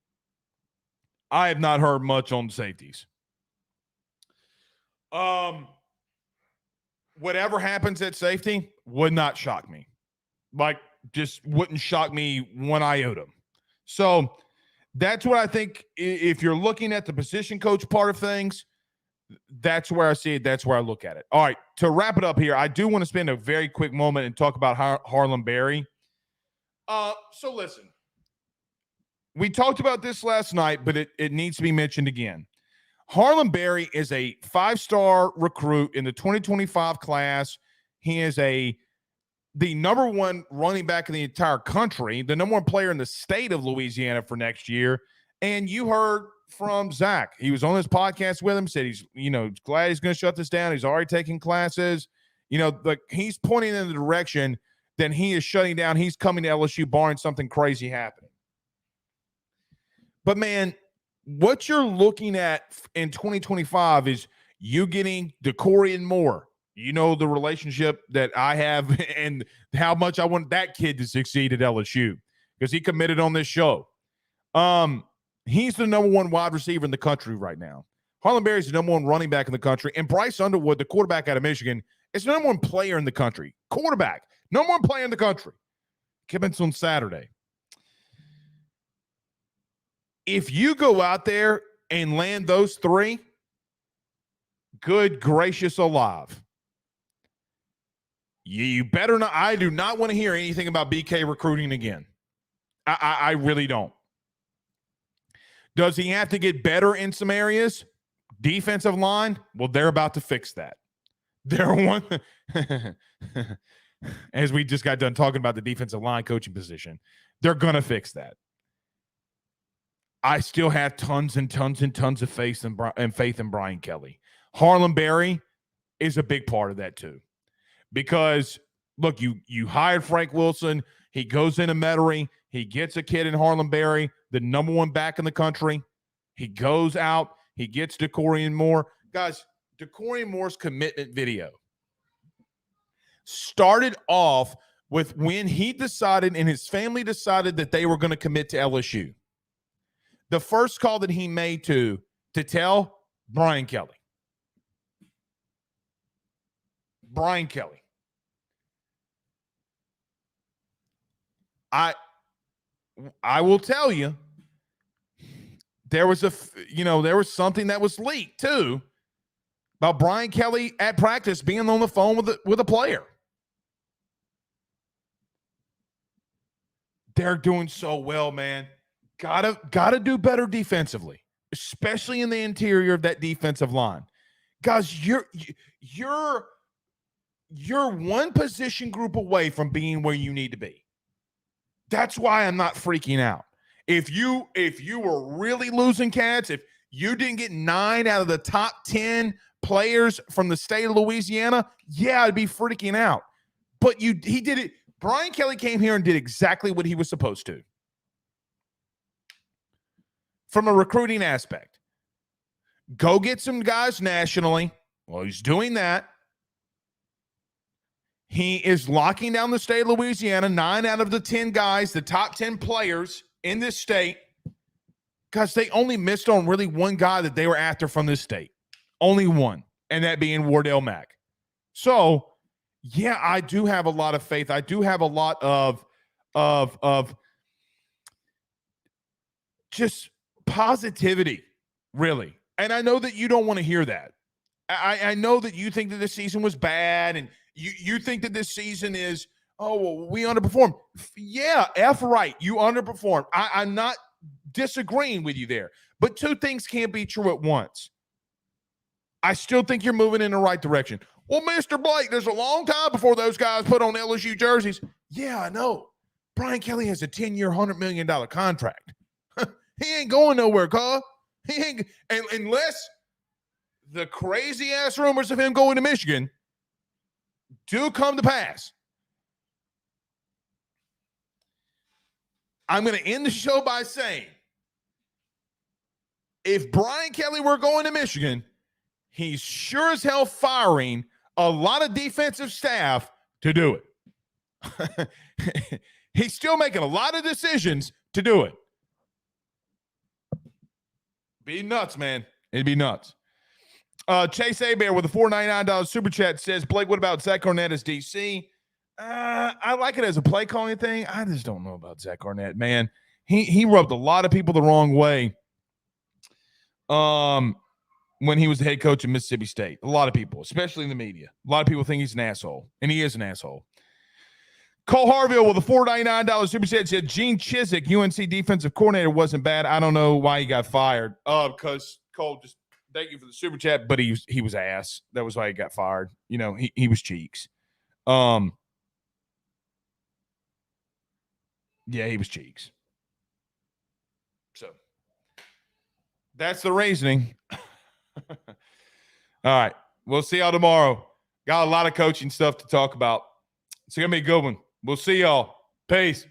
I have not heard much on safeties. Whatever happens at safety would not shock me. Just wouldn't shock me one iota. So that's what I think. If you're looking at the position coach part of things, that's where I see it. That's where I look at it. All right. To wrap it up here, I do want to spend a very quick moment and talk about Harlem Berry. So listen, we talked about this last night, but it needs to be mentioned again. Harlem Berry is a 5-star recruit in the 2025 class. He is the number one running back in the entire country, the number one player in the state of Louisiana for next year. And you heard from Zach. He was on this podcast with him, said he's, glad he's going to shut this down. He's already taking classes. He's pointing in the direction that he is shutting down. He's coming to LSU barring something crazy happening. But, man, what you're looking at in 2025 is you getting DeCorian Moore. You know the relationship that I have and how much I want that kid to succeed at LSU because he committed on this show. He's the number one wide receiver in the country right now. Harlan Berry's the number one running back in the country. And Bryce Underwood, the quarterback out of Michigan, is the number one player in the country. Quarterback, number one player in the country. Commence on Saturday. If you go out there and land those three, good gracious alive. You better not. I do not want to hear anything about BK recruiting again. I really don't. Does he have to get better in some areas? Defensive line? Well, they're about to fix that. They're one. As we just got done talking about the defensive line coaching position, they're going to fix that. I still have tons and tons and tons of faith in Brian Kelly. Harlan Berry is a big part of that too. Because, look, you hired Frank Wilson. He goes into Metairie. He gets a kid in Harlan Berry, the number one back in the country. He goes out. He gets DeCorian Moore. Guys, DeCorian Moore's commitment video started off with when he decided and his family decided that they were going to commit to LSU. The first call that he made to tell Brian Kelly. Brian Kelly. I will tell you, there was something that was leaked too about Brian Kelly at practice being on the phone with a player. They're doing so well, man. Gotta do better defensively, especially in the interior of that defensive line. Guys, you're one position group away from being where you need to be. That's why I'm not freaking out. If you were really losing cats, if you didn't get 9 out of the top 10 players from the state of Louisiana, yeah, I'd be freaking out. But he did it. Brian Kelly came here and did exactly what he was supposed to. From a recruiting aspect. Go get some guys nationally. Well, he's doing that. He is locking down the state of Louisiana, 9 out of the 10 guys, the top 10 players in this state, because they only missed on really one guy that they were after from this state. Only one, and that being Wardell Mack. So, yeah, I do have a lot of faith. I do have a lot of just positivity, really. And I know that you don't want to hear that. I know that you think that this season was bad, and you think that this season is, oh, well, we underperformed. Yeah, F right. You underperformed. I'm not disagreeing with you there. But two things can't be true at once. I still think you're moving in the right direction. Well, Mr. Blake, there's a long time before those guys put on LSU jerseys. Yeah, I know. Brian Kelly has a 10-year, $100 million contract. He ain't going nowhere, cuz. He ain't, unless the crazy-ass rumors of him going to Michigan do come to pass. I'm going to end the show by saying, if Brian Kelly were going to Michigan, he's sure as hell firing a lot of defensive staff to do it. He's still making a lot of decisions to do it. Be nuts, man. It'd be nuts. Chase Abear with a $4.99 super chat says, Blake, what about Zach Arnett as DC? I like it as a play calling thing. I just don't know about Zach Arnett, man. He rubbed a lot of people the wrong way when he was the head coach of Mississippi State. A lot of people, especially in the media. A lot of people think he's an asshole, and he is an asshole. Cole Harville with a $4.99 super chat said, Gene Chizik, UNC defensive coordinator, wasn't bad. I don't know why he got fired. Because Cole, just thank you for the super chat, but he was ass. That was why he got fired. You know, he was cheeks. Yeah, he was cheeks. So that's the reasoning. All right. We'll see y'all tomorrow. Got a lot of coaching stuff to talk about. It's going to be a good one. We'll see y'all. Peace.